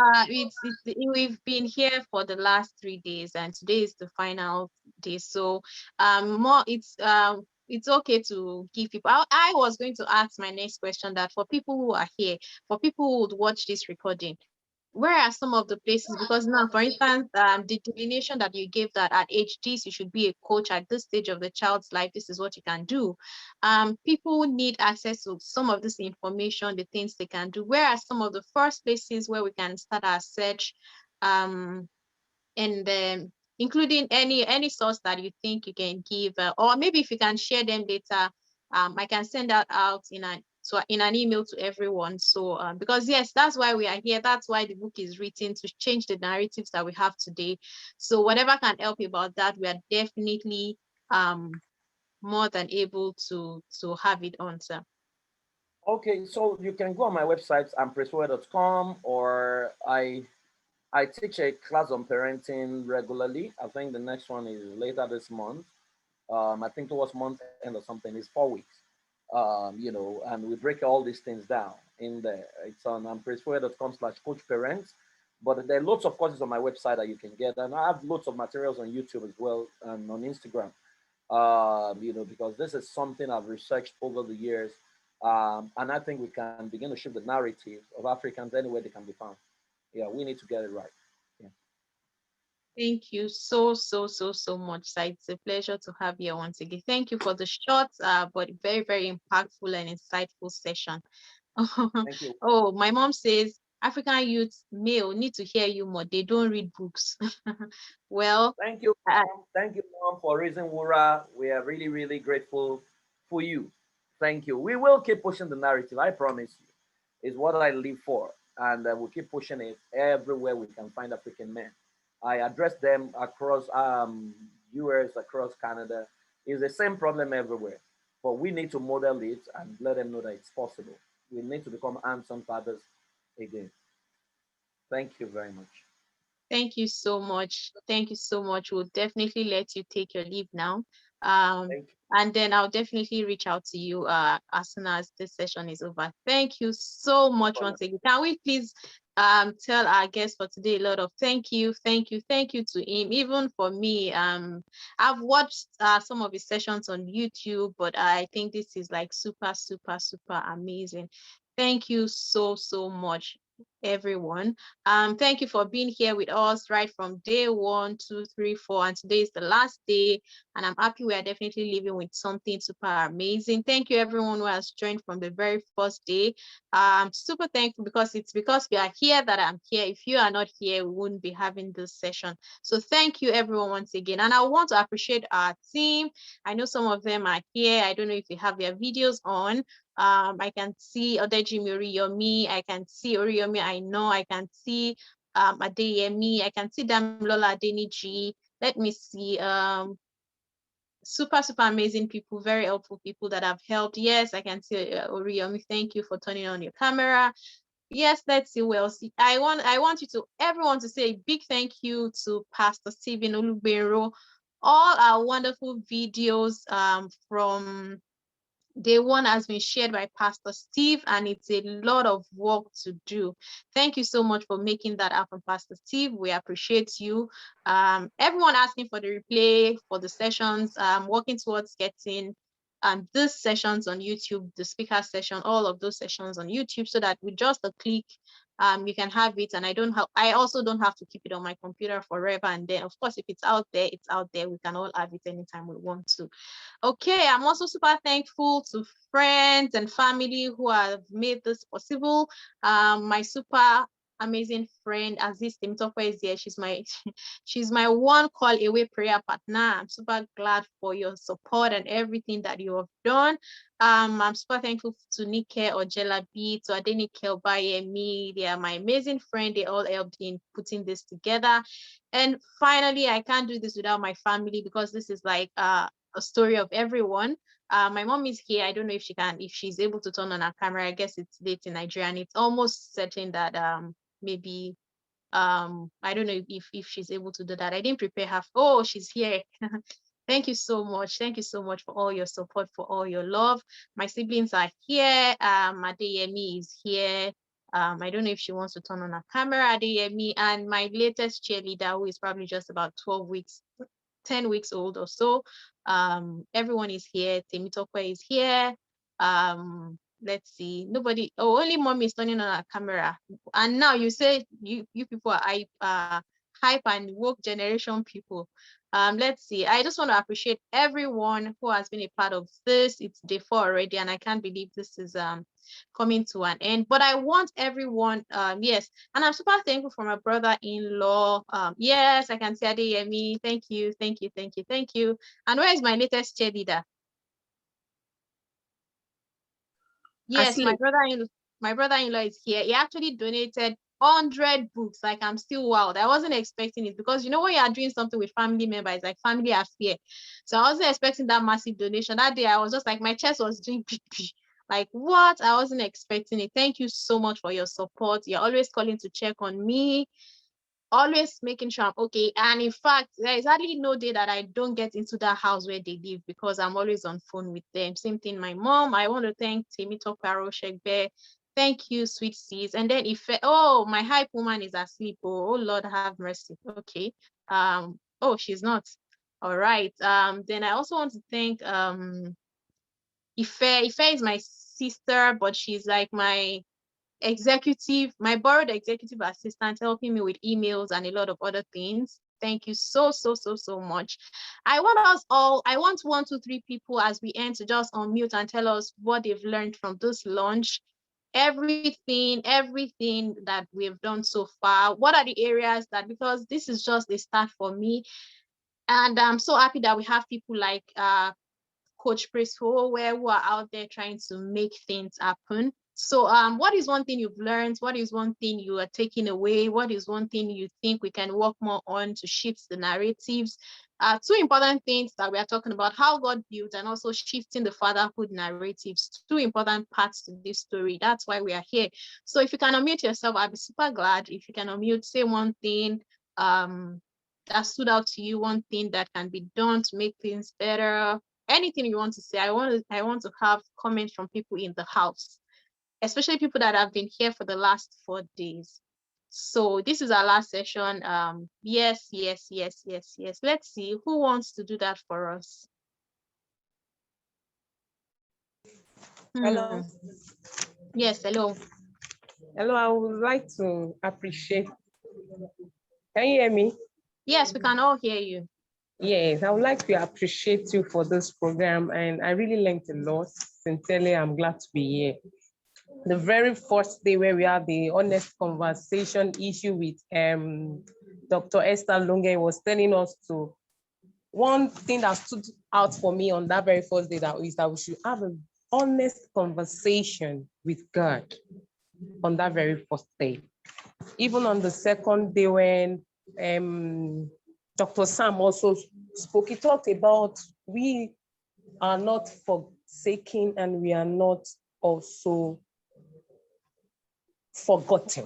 we've been here for the last 3 days, and today is the final day. So more it's okay to give people. I was going to ask my next question, that for people who are here, for people who would watch this recording, where are some of the places? Because now, for instance, the delineation that you gave, that at age this you should be a coach, at this stage of the child's life this is what you can do. People need access to some of this information, the things they can do. Where are some of the first places where we can start our search, and including any source that you think you can give, or maybe if you can share them later, I can send that out in an email to everyone. So because yes, that's why we are here. That's why the book is written, to change the narratives that we have today. So whatever can help you about that, we are definitely more than able to have it on, sir. Okay, so you can go on my website, ampressower.com, or I teach a class on parenting regularly. I think the next one is later this month. I think towards month end or something. It's 4 weeks. And we break all these things down in there. It's on ampressower.com/coach parents. But there are lots of courses on my website that you can get, and I have lots of materials on YouTube as well and on Instagram. Because this is something I've researched over the years, and I think we can begin to shift the narrative of Africans anywhere they can be found. Yeah, we need to get it right. Yeah. Thank you so much, sir. It's a pleasure to have you once again. Thank you for the short but very, very impactful and insightful session. Thank you. Oh, my mom says African youth male need to hear you more. They don't read books. Well, Thank you, Mom. Thank you, Mom, for raising Wura. We are really, really grateful for you. Thank you. We will keep pushing the narrative. I promise you. It's what I live for, and we'll keep pushing it everywhere we can find African men. I address them across US, across Canada. It's the same problem everywhere, but we need to model it and let them know that it's possible. We need to become handsome fathers again. Thank you very much. thank you so much. Thank you so much. We'll definitely let you take your leave now. Thank you. And then I'll definitely reach out to you as soon as this session is over. Thank you so much once again. Can we please tell our guest for today a lot of thank you to him. Even for me, I've watched some of his sessions on YouTube, but I think this is like super amazing. Thank you so much, everyone. Thank you for being here with us right from day 1, 2, 3, 4, and today is the last day, and I'm happy we are definitely leaving with something super amazing. Thank you everyone who has joined from the very first day. I'm super thankful because it's because we are here that I'm here. If you are not here, we wouldn't be having this session. So thank you everyone once again, and I want to appreciate our team. I know some of them are here. I don't know if they have their videos on. I can see Odejimi Oriyomi, I can see Oriyomi, I know, I can see Adeyemi, I can see Damilola Adeniji. Let me see. super amazing people, very helpful people that have helped. Yes, I can see Oriyomi. Thank you for turning on your camera. Yes, let's see who else. I want you to everyone to say a big thank you to Pastor Stephen Olugbero. All our wonderful videos from day one has been shared by Pastor Steve, and it's a lot of work to do. Thank you so much for making that happen, Pastor Steve. We appreciate you. Everyone asking for the replay for the sessions, working towards getting these sessions on YouTube, the speaker session, all of those sessions on YouTube, so that with just a click, you can have it. And I also don't have to keep it on my computer forever. And then, of course, if it's out there, it's out there. We can all have it anytime we want to. Okay, I'm also super thankful to friends and family who have made this possible. My super amazing friend Aziz Timtokwe is here. She's my one call away prayer partner. I'm super glad for your support and everything that you have done. I'm super thankful to Nike Ojelabi, to Adenike Obayemi. They are my amazing friend. They all helped in putting this together. And finally, I can't do this without my family, because this is like a story of everyone. My mom is here. I don't know if she's able to turn on her camera. I guess it's late in Nigeria, and it's almost certain that maybe I don't know if she's able to do that. I didn't prepare her. Oh, she's here. Thank you so much. Thank you so much for all your support, for all your love. My siblings are here. Adeyemi is here. I don't know if she wants to turn on her camera, Adeyemi, and my latest cheerleader, who is probably just about 10 weeks old or so. Everyone is here. Temitokwe is here. Let's see. Nobody. Oh, only mom is turning on her camera. And now you say you people are hype and woke generation people. Let's see. I just want to appreciate everyone who has been a part of this. It's day 4 already, and I can't believe this is coming to an end. But I want everyone, yes, and I'm super thankful for my brother-in-law. Yes, I can see Adeyemi. Thank you, thank you, thank you, thank you. And where is my latest cheerleader? Yes, my brother-in-law is here. He actually donated 100 books. Like, I'm still wild. I wasn't expecting it, because you know when you are doing something with family members, like family affair. So I wasn't expecting that massive donation. That day I was just like, my chest was doing like, what? I wasn't expecting it. Thank you so much for your support. You're always calling to check on me, always making sure I'm okay. And in fact, there is hardly no day that I don't get into that house where they live, because I'm always on phone with them. Same thing, my mom. I want to thank Temi Tokaro Shekbe. Thank you, sweet sis. And then oh, my hype woman is asleep. Oh, Lord have mercy. Okay. Oh, she's not. All right. Then I also want to thank Ife. Ife is my sister, but she's like my borrowed executive assistant, helping me with emails and a lot of other things. Thank you so much. I want 1, 2, 3 people as we end to just unmute and tell us what they've learned from this launch. Everything that we've done so far. What are the areas that, because this is just a start for me, and I'm so happy that we have people like Coach Prince Fowowe, who are out there trying to make things happen. So what is one thing you've learned? What is one thing you are taking away? What is one thing you think we can work more on to shift the narratives? 2 important things that we are talking about: how God built, and also shifting the fatherhood narratives. 2 important parts to this story. That's why we are here. So if you can unmute yourself, I'll be super glad. If you can unmute, say one thing that stood out to you, one thing that can be done to make things better. Anything you want to say. I want to have comments from people in the house, especially people that have been here for the last 4 days. So this is our last session. Yes. Let's see who wants to do that for us. Hello. Yes, hello. Hello, I would like to appreciate. Can you hear me? Yes, we can all hear you. Yes, I would like to appreciate you for this program, and I really learned a lot. Sincerely, I'm glad to be here. The very first day where we had the honest conversation issue with Dr. Esther Lunge was telling us to, one thing that stood out for me on that very first day is that we should have an honest conversation with God on that very first day. Even on the second day when Dr. Sam also spoke, he talked about we are not forsaken and we are not also forgotten.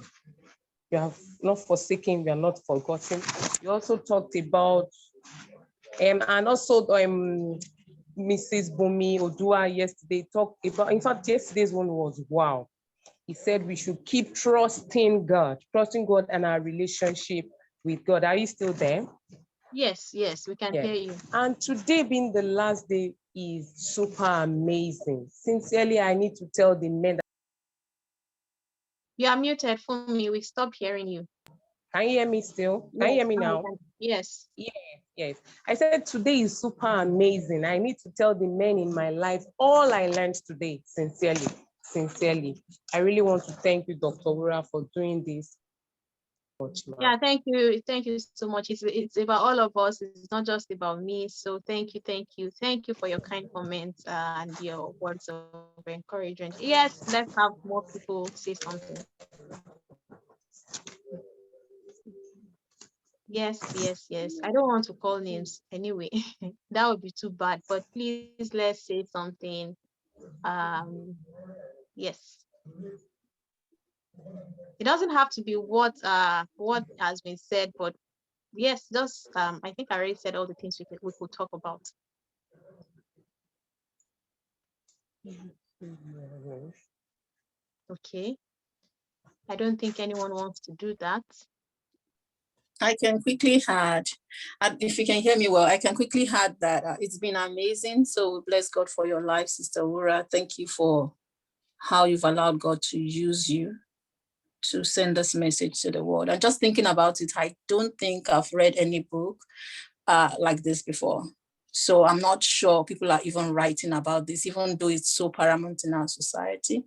We are not forsaken, we are not forgotten. You also talked about, and also Mrs. Bumi Odua yesterday talked about, in fact, yesterday's one was wow. He said we should keep trusting God and our relationship with God. Are you still there? Yes, yes, we can hear you. And today being the last day is super amazing. Sincerely, I need to tell the men. You are muted for me. We stopped hearing you. Can you hear me still? Can you hear me now? Yes. Yes. I said today is super amazing. I need to tell the men in my life all I learned today, sincerely. I really want to thank you, Dr. Wura, for doing this. Yeah, thank you so much. It's about all of us. It's not just about me. So thank you for your kind comments and your words of encouragement. Yes, let's have more people say something. Yes. I don't want to call names anyway. That would be too bad. But please, let's say something. Yes. It doesn't have to be what has been said, but yes, just I think I already said all the things we could talk about. Okay. I don't think anyone wants to do that. I can quickly add, if you can hear me well, I can quickly add that it's been amazing. So bless God for your life, Sister Wura. Thank you for how you've allowed God to use you to send this message to the world. And just thinking about it, I don't think I've read any book like this before. So I'm not sure people are even writing about this, even though it's so paramount in our society.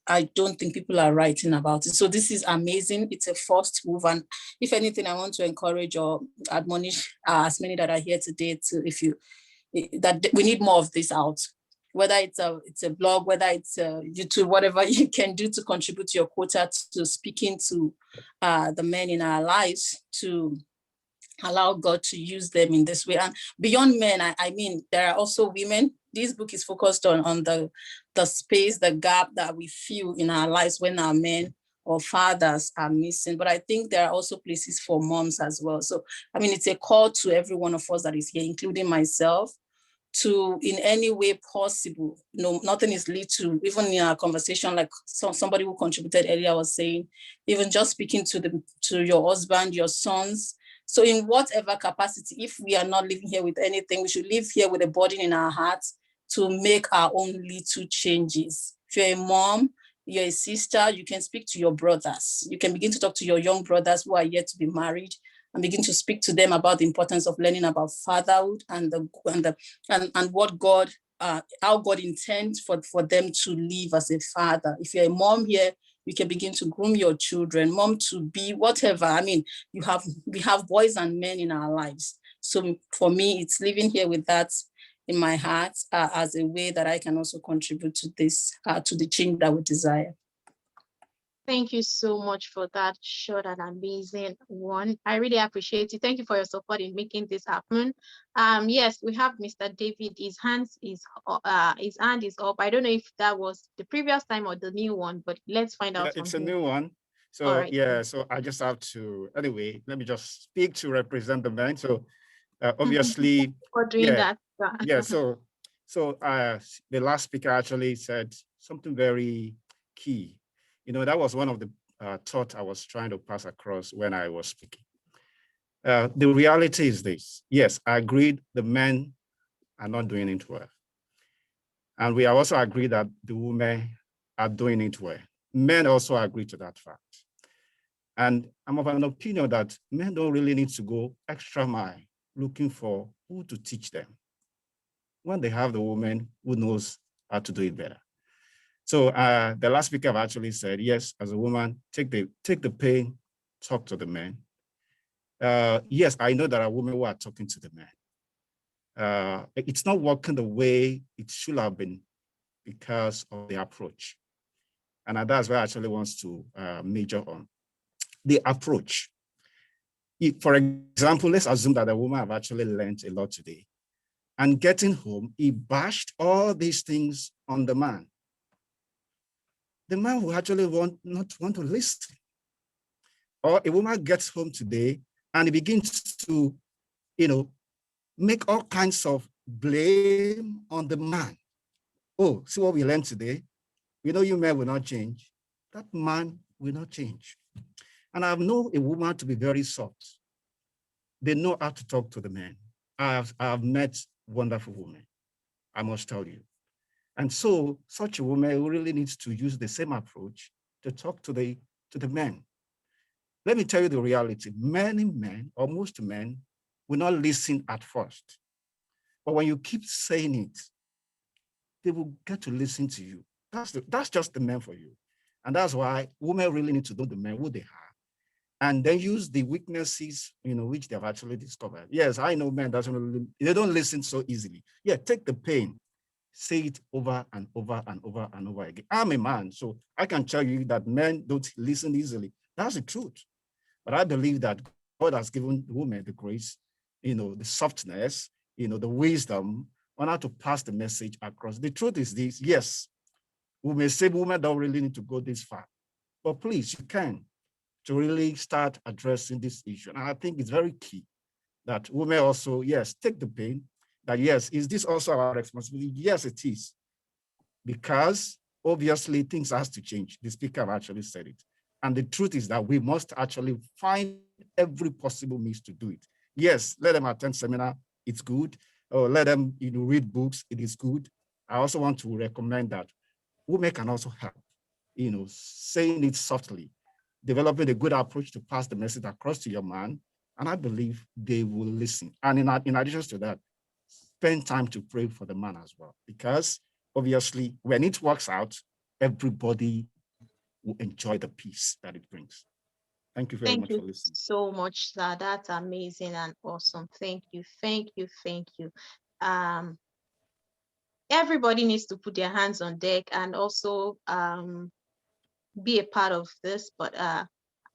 I don't think people are writing about it. So this is amazing. It's a first move. And if anything, I want to encourage or admonish as many that are here today that we need more of this out. Whether it's a blog, whether it's YouTube, whatever you can do to contribute to your quota, to speaking to the men in our lives, to allow God to use them in this way. And beyond men, I mean, there are also women. This book is focused on the space, the gap that we feel in our lives when our men or fathers are missing. But I think there are also places for moms as well. So, I mean, it's a call to every one of us that is here, including myself, to in any way possible, nothing is little. Even in our conversation, like somebody who contributed earlier was saying, even just speaking to your husband, your sons. So in whatever capacity, if we are not living here with anything, we should live here with a burden in our hearts to make our own little changes. If you're a mom, you're a sister, you can speak to your brothers. You can begin to talk to your young brothers who are yet to be married and begin to speak to them about the importance of learning about fatherhood and what God, how God intends for them to live as a father. If you're a mom here, you can begin to groom your children, mom to be whatever. I mean, we have boys and men in our lives. So for me, it's living here with that in my heart as a way that I can also contribute to this, to the change that we desire. Thank you so much for that short and amazing one. I really appreciate it. Thank you for your support in making this happen. Yes, we have Mr. David. His hand is up. I don't know if that was the previous time or the new one, but let's find out. It's a new one. So right. Yeah, so I just have to, anyway, let me just speak to represent the men. So obviously, for doing that. Yeah, so the last speaker actually said something very key. You know, that was one of the thoughts I was trying to pass across when I was speaking. The reality is this. Yes, I agreed the men are not doing it well. And we also agree that the women are doing it well. Men also agree to that fact. And I'm of an opinion that men don't really need to go extra mile looking for who to teach them when they have the woman who knows how to do it better. So the last speaker actually said, yes, as a woman, take the pain, talk to the men. Yes, I know there are women who are talking to the men. It's not working the way it should have been because of the approach. And that's where I actually wants to major on. The approach. For example, let's assume that the woman have actually learned a lot today. And getting home, he bashed all these things on the man. The man will actually not want to listen. Or a woman gets home today and he begins to, make all kinds of blame on the man. Oh, see what we learned today? We know you men will not change. That man will not change. And I've known a woman to be very soft. They know how to talk to the men. I have met wonderful women, I must tell you. And so such a woman really needs to use the same approach to talk to the men. Let me tell you the reality. Many men, or most men, will not listen at first. But when you keep saying it, they will get to listen to you. That's just the men for you. And that's why women really need to know the men, who they are, and then use the weaknesses, which they've actually discovered. Yes, I know men, they don't listen so easily. Yeah, take the pain, say it over and over and over and over again. I'm a man, so I can tell you that men don't listen easily. That's the truth. But I believe that God has given women the grace, the softness, the wisdom on how to pass the message across. The truth is this: yes, we may say women don't really need to go this far, but please, you can, to really start addressing this issue. And I think it's very key that women also, yes, take the pain, that yes, is this also our responsibility? Yes, it is. Because obviously things has to change. The speaker actually said it. And the truth is that we must actually find every possible means to do it. Yes, let them attend seminar, it's good. Or let them read books, it is good. I also want to recommend that women can also help, saying it softly, developing a good approach to pass the message across to your man. And I believe they will listen. And in addition to that, spend time to pray for the man as well. Because obviously, when it works out, everybody will enjoy the peace that it brings. Thank you very Thank much for you listening. so much, sir. That's amazing and awesome. Thank you, thank you, thank you. Um, Everybody needs to put their hands on deck and also be a part of this, but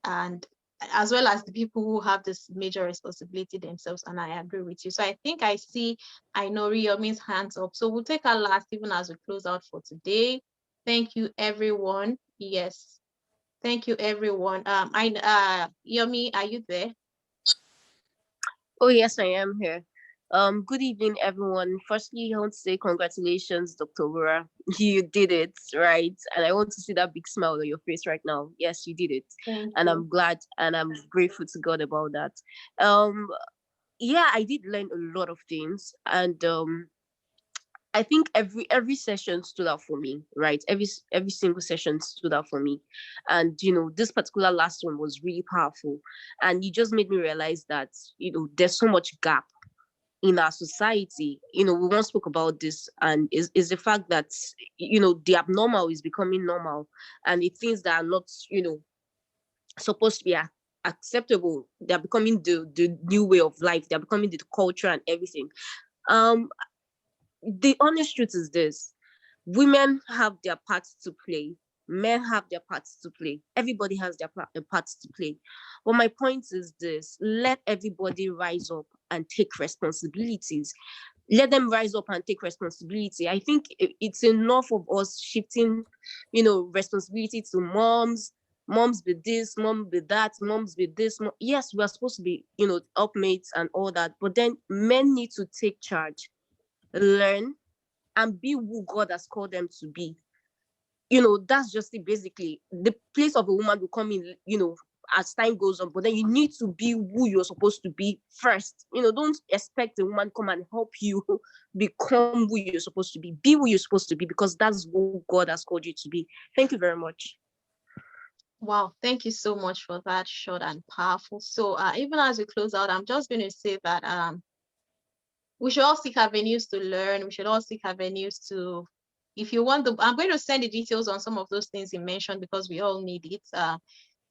and as well as the people who have this major responsibility themselves. And I agree with you. So I think I see Ainori Yomi's hands up. So we'll take our last, even as we close out for today. Thank you, everyone. Yes. Thank you, everyone. Yomi, are you there? Oh, yes, I am here. Good evening, everyone. Firstly, I want to say congratulations, Dr. Wura. You did it, right? And I want to see that big smile on your face right now. Yes, you did it. Thank And you. I'm glad and I'm grateful to God about that. Yeah, I did learn a lot of things. And I think every session stood out for me, right? Every single session stood out for me. And this particular last one was really powerful. And you just made me realize that, there's so much gap in our society. We once spoke about this, and is the fact that the abnormal is becoming normal, and the things that are not supposed to be acceptable, they're becoming the new way of life. They're becoming the culture and everything. The honest truth is this: women have their parts to play, men have their parts to play, everybody has their parts to play. But my point is this: let everybody rise up and take responsibilities. Let them rise up and take responsibility. I think it's enough of us shifting responsibility to moms be this, mom be that, moms be this. Yes, we are supposed to be upmates and all that, but then men need to take charge, learn, and be who God has called them to be. That's just it. Basically, the place of a woman will come in, as time goes on, but then you need to be who you're supposed to be first. Don't expect a woman to come and help you become who you're supposed to be. Be who you're supposed to be, because that's who God has called you to be. Thank you very much. Wow, thank you so much for that short and powerful. So even as we close out, I'm just going to say that we should all seek avenues to learn. We should all seek avenues to, if you want I'm going to send the details on some of those things you mentioned, because we all need it.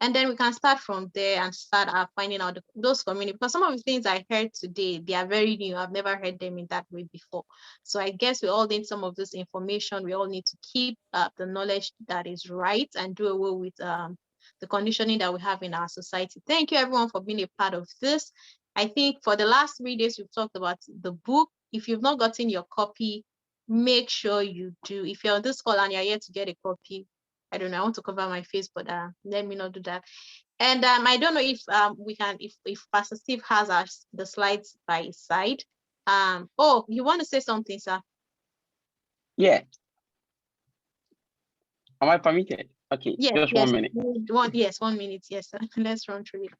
And then we can start from there and start finding out those communities. Because some of the things I heard today, they are very new. I've never heard them in that way before. So I guess we all need some of this information. We all need to keep the knowledge that is right and do away with the conditioning that we have in our society. Thank you, everyone, for being a part of this. I think for the last 3 days, we've talked about the book. If you've not gotten your copy, make sure you do. If you're on this call and you're yet to get a copy, I don't know, I want to cover my face, but let me not do that. And I don't know if we can, if Pastor Steve has the slides by his side. Oh, you want to say something, sir? Yeah. Am I permitted? Okay, Yes, just yes. 1 minute. 1 minute. Yes, sir. Let's run through it.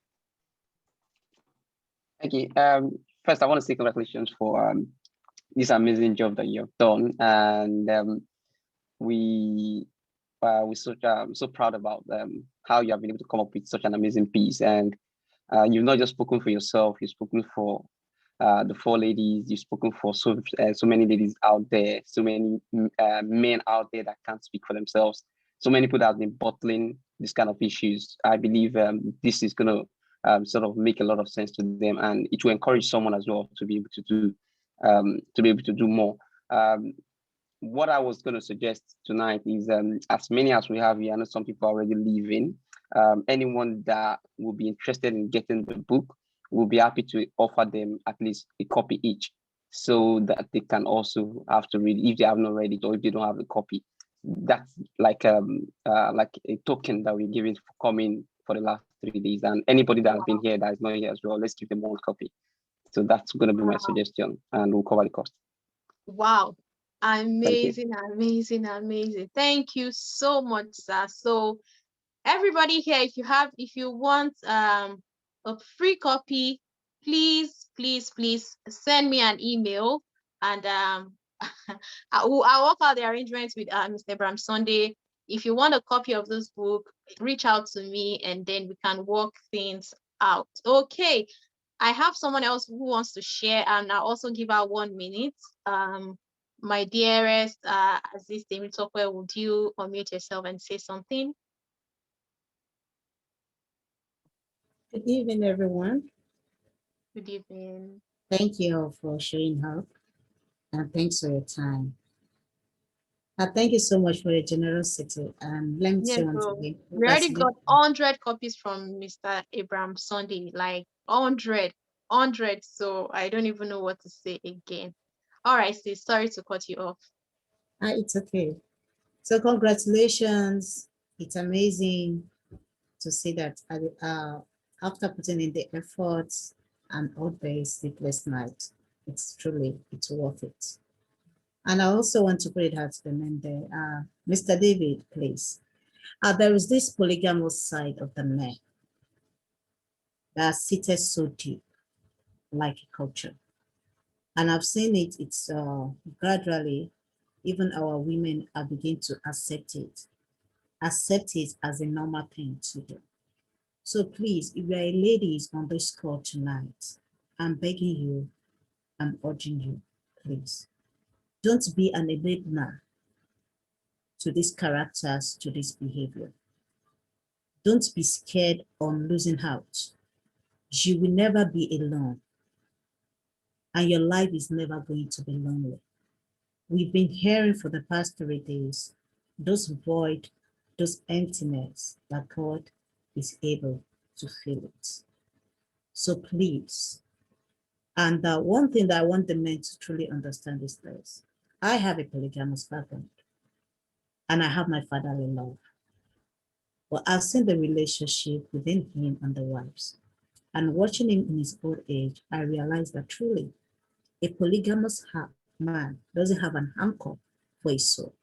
Okay. First, I want to say congratulations for this amazing job that you have done, and we're so proud about how you have been able to come up with such an amazing piece. And you've not just spoken for yourself; you've spoken for the four ladies. You've spoken for so many ladies out there, so many men out there that can't speak for themselves. So many people that have been bottling this kind of issues. I believe this is going to sort of make a lot of sense to them, and it will encourage someone as well to be able to do more. What I was going to suggest tonight is as many as we have here, I know some people are already leaving. Anyone that will be interested in getting the book, we'll be happy to offer them at least a copy each, so that they can also have to read if they have not read it, or if they don't have a copy. That's like a token that we're giving for coming for the last 3 days. And anybody that has been here that is not here as well, let's give them one copy. So that's going to be my suggestion, and we'll cover the cost. Wow. Amazing, amazing, amazing. Thank you so much, sir. So everybody here, if you want a free copy, please send me an email, and I'll work out the arrangements with Mr. Abraham Sunday. If you want a copy of this book, reach out to me, and then we can work things out. Okay, I have someone else who wants to share, and I'll also give her 1 minute. My dearest Aziz Demitokwe, would you unmute yourself and say something? Good evening, everyone. Good evening. Thank you all for showing up, and thanks for your time. Thank you so much for your generosity. And let me say once again, we already got 100 copies from Mr. Abraham Sunday, like 100. So I don't even know what to say again. All right, sis, sorry to cut you off. It's okay. So congratulations. It's amazing to see that after putting in the efforts and all day sleepless night, it's worth it. And I also want to put it out to the men there. Mr. David, please. There is this polygamous side of the men that are seated so deep, like a culture. And I've seen it's gradually, even our women are beginning to accept it as a normal thing to do. So please, if you are a ladies on this call tonight, I'm begging you, I'm urging you, please, don't be an enabler to these characters, to this behavior. Don't be scared on losing out. You will never be alone, and your life is never going to be lonely. We've been hearing for the past 3 days, those void, those emptiness, that God is able to fill it. So please, and one thing that I want the men to truly understand is this. I have a polygamous background, and I have my fatherly love. But I've seen the relationship within him and the wives. And watching him in his old age, I realized that truly a polygamous man doesn't have an anchor for his soul.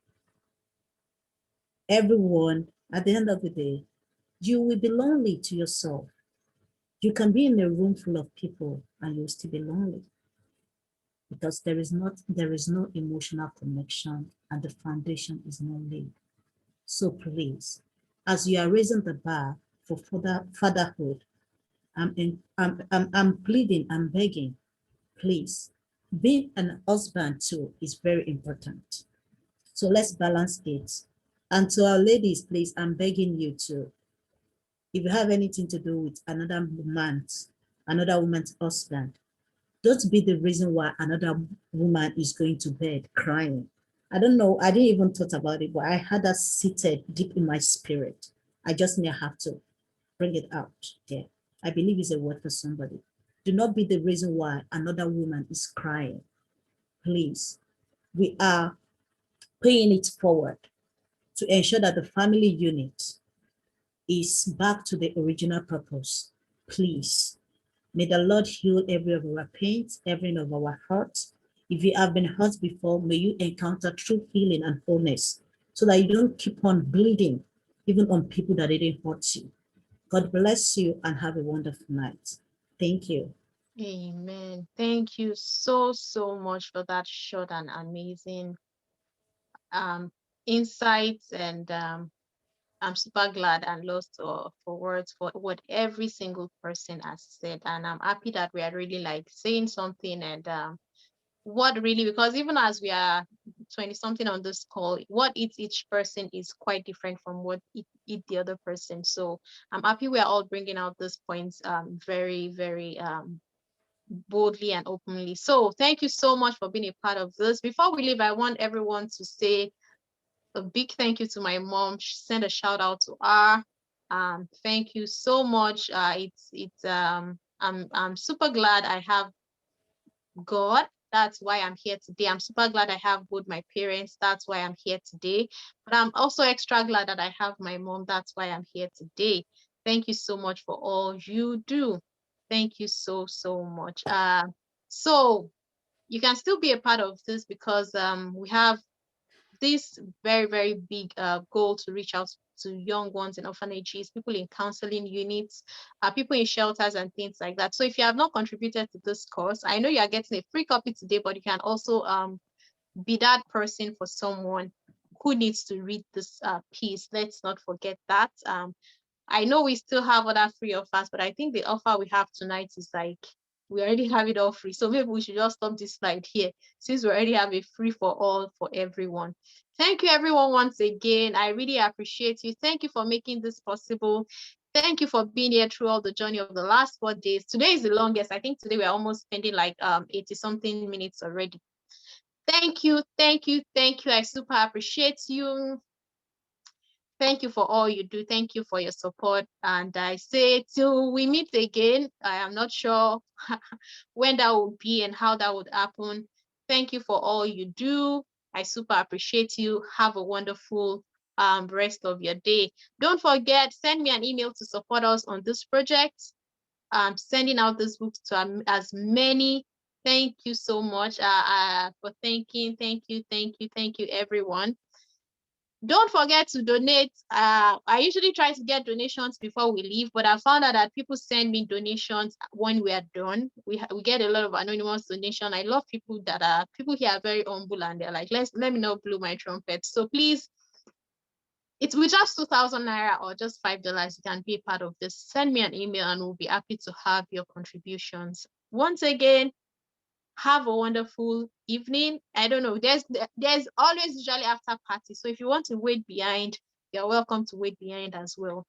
Everyone, at the end of the day, you will be lonely to yourself. You can be in a room full of people and you'll still be lonely because there is no emotional connection and the foundation is not laid. So please, as you are raising the bar for fatherhood, I'm pleading, I'm begging, please, being an husband too is very important. So let's balance it. And to our ladies, please, I'm begging you to, if you have anything to do with another woman's husband, don't be the reason why another woman is going to bed crying. I don't know, I didn't even thought about it, but I had that seated deep in my spirit. I just may have to bring it out there. I believe it's a word for somebody. Do not be the reason why another woman is crying. please, we are paying it forward to ensure that the family unit is back to the original purpose. Please, may the Lord heal every of our pains, every of our hurts. If you have been hurt before, may you encounter true healing and wholeness so that you don't keep on bleeding, even on people that didn't hurt you. God bless you and have a wonderful night. Thank you. Amen. Thank you so, so much for that short and amazing insights. And I'm super glad and lost for words for what every single person has said. And I'm happy that we are really like saying something and what really, because even as we are 20 something on this call, what each person is quite different from what it the other person. So I'm happy we are all bringing out these points very, very boldly and openly. So thank you so much for being a part of this. Before we leave, I want everyone to say a big thank you to my mom. Send a shout out to her. Thank you so much. I'm super glad I have God. That's why I'm here today. I'm super glad I have both my parents. That's why I'm here today. But I'm also extra glad that I have my mom. That's why I'm here today. Thank you so much for all you do. Thank you so, so much. So you can still be a part of this because we have this very, very big goal to reach out to young ones in orphanages, people in counseling units, people in shelters and things like that. So if you have not contributed to this course, I know you are getting a free copy today, but you can also be that person for someone who needs to read this piece. Let's not forget that. I know we still have other free offers, but I think the offer we have tonight is like, we already have it all free. So maybe we should just stop this slide here since we already have a free for all for everyone. Thank you everyone once again. I really appreciate you. Thank you for making this possible. Thank you for being here through all the journey of the last 4 days. Today is the longest. I think today we're almost spending like 80 something minutes already. Thank you, thank you, thank you. I super appreciate you. Thank you for all you do. Thank you for your support. And I say till we meet again, I am not sure when that will be and how that would happen. Thank you for all you do. I super appreciate you. Have a wonderful rest of your day. Don't forget, send me an email to support us on this project. Sending out this book to as many. Thank you so much for thanking. Thank you, everyone. Don't forget to donate. I usually try to get donations before we leave, but I found out that people send me donations when we are done. We get a lot of anonymous donation. I love people here are very humble and they're like, let me not blow my trumpet. So please, it's with just 2,000 naira or just $5. You can be a part of this. Send me an email and we'll be happy to have your contributions. Once again, have a wonderful evening. I don't know, there's always usually after party, so if you want to wait behind, you're welcome to wait behind as well.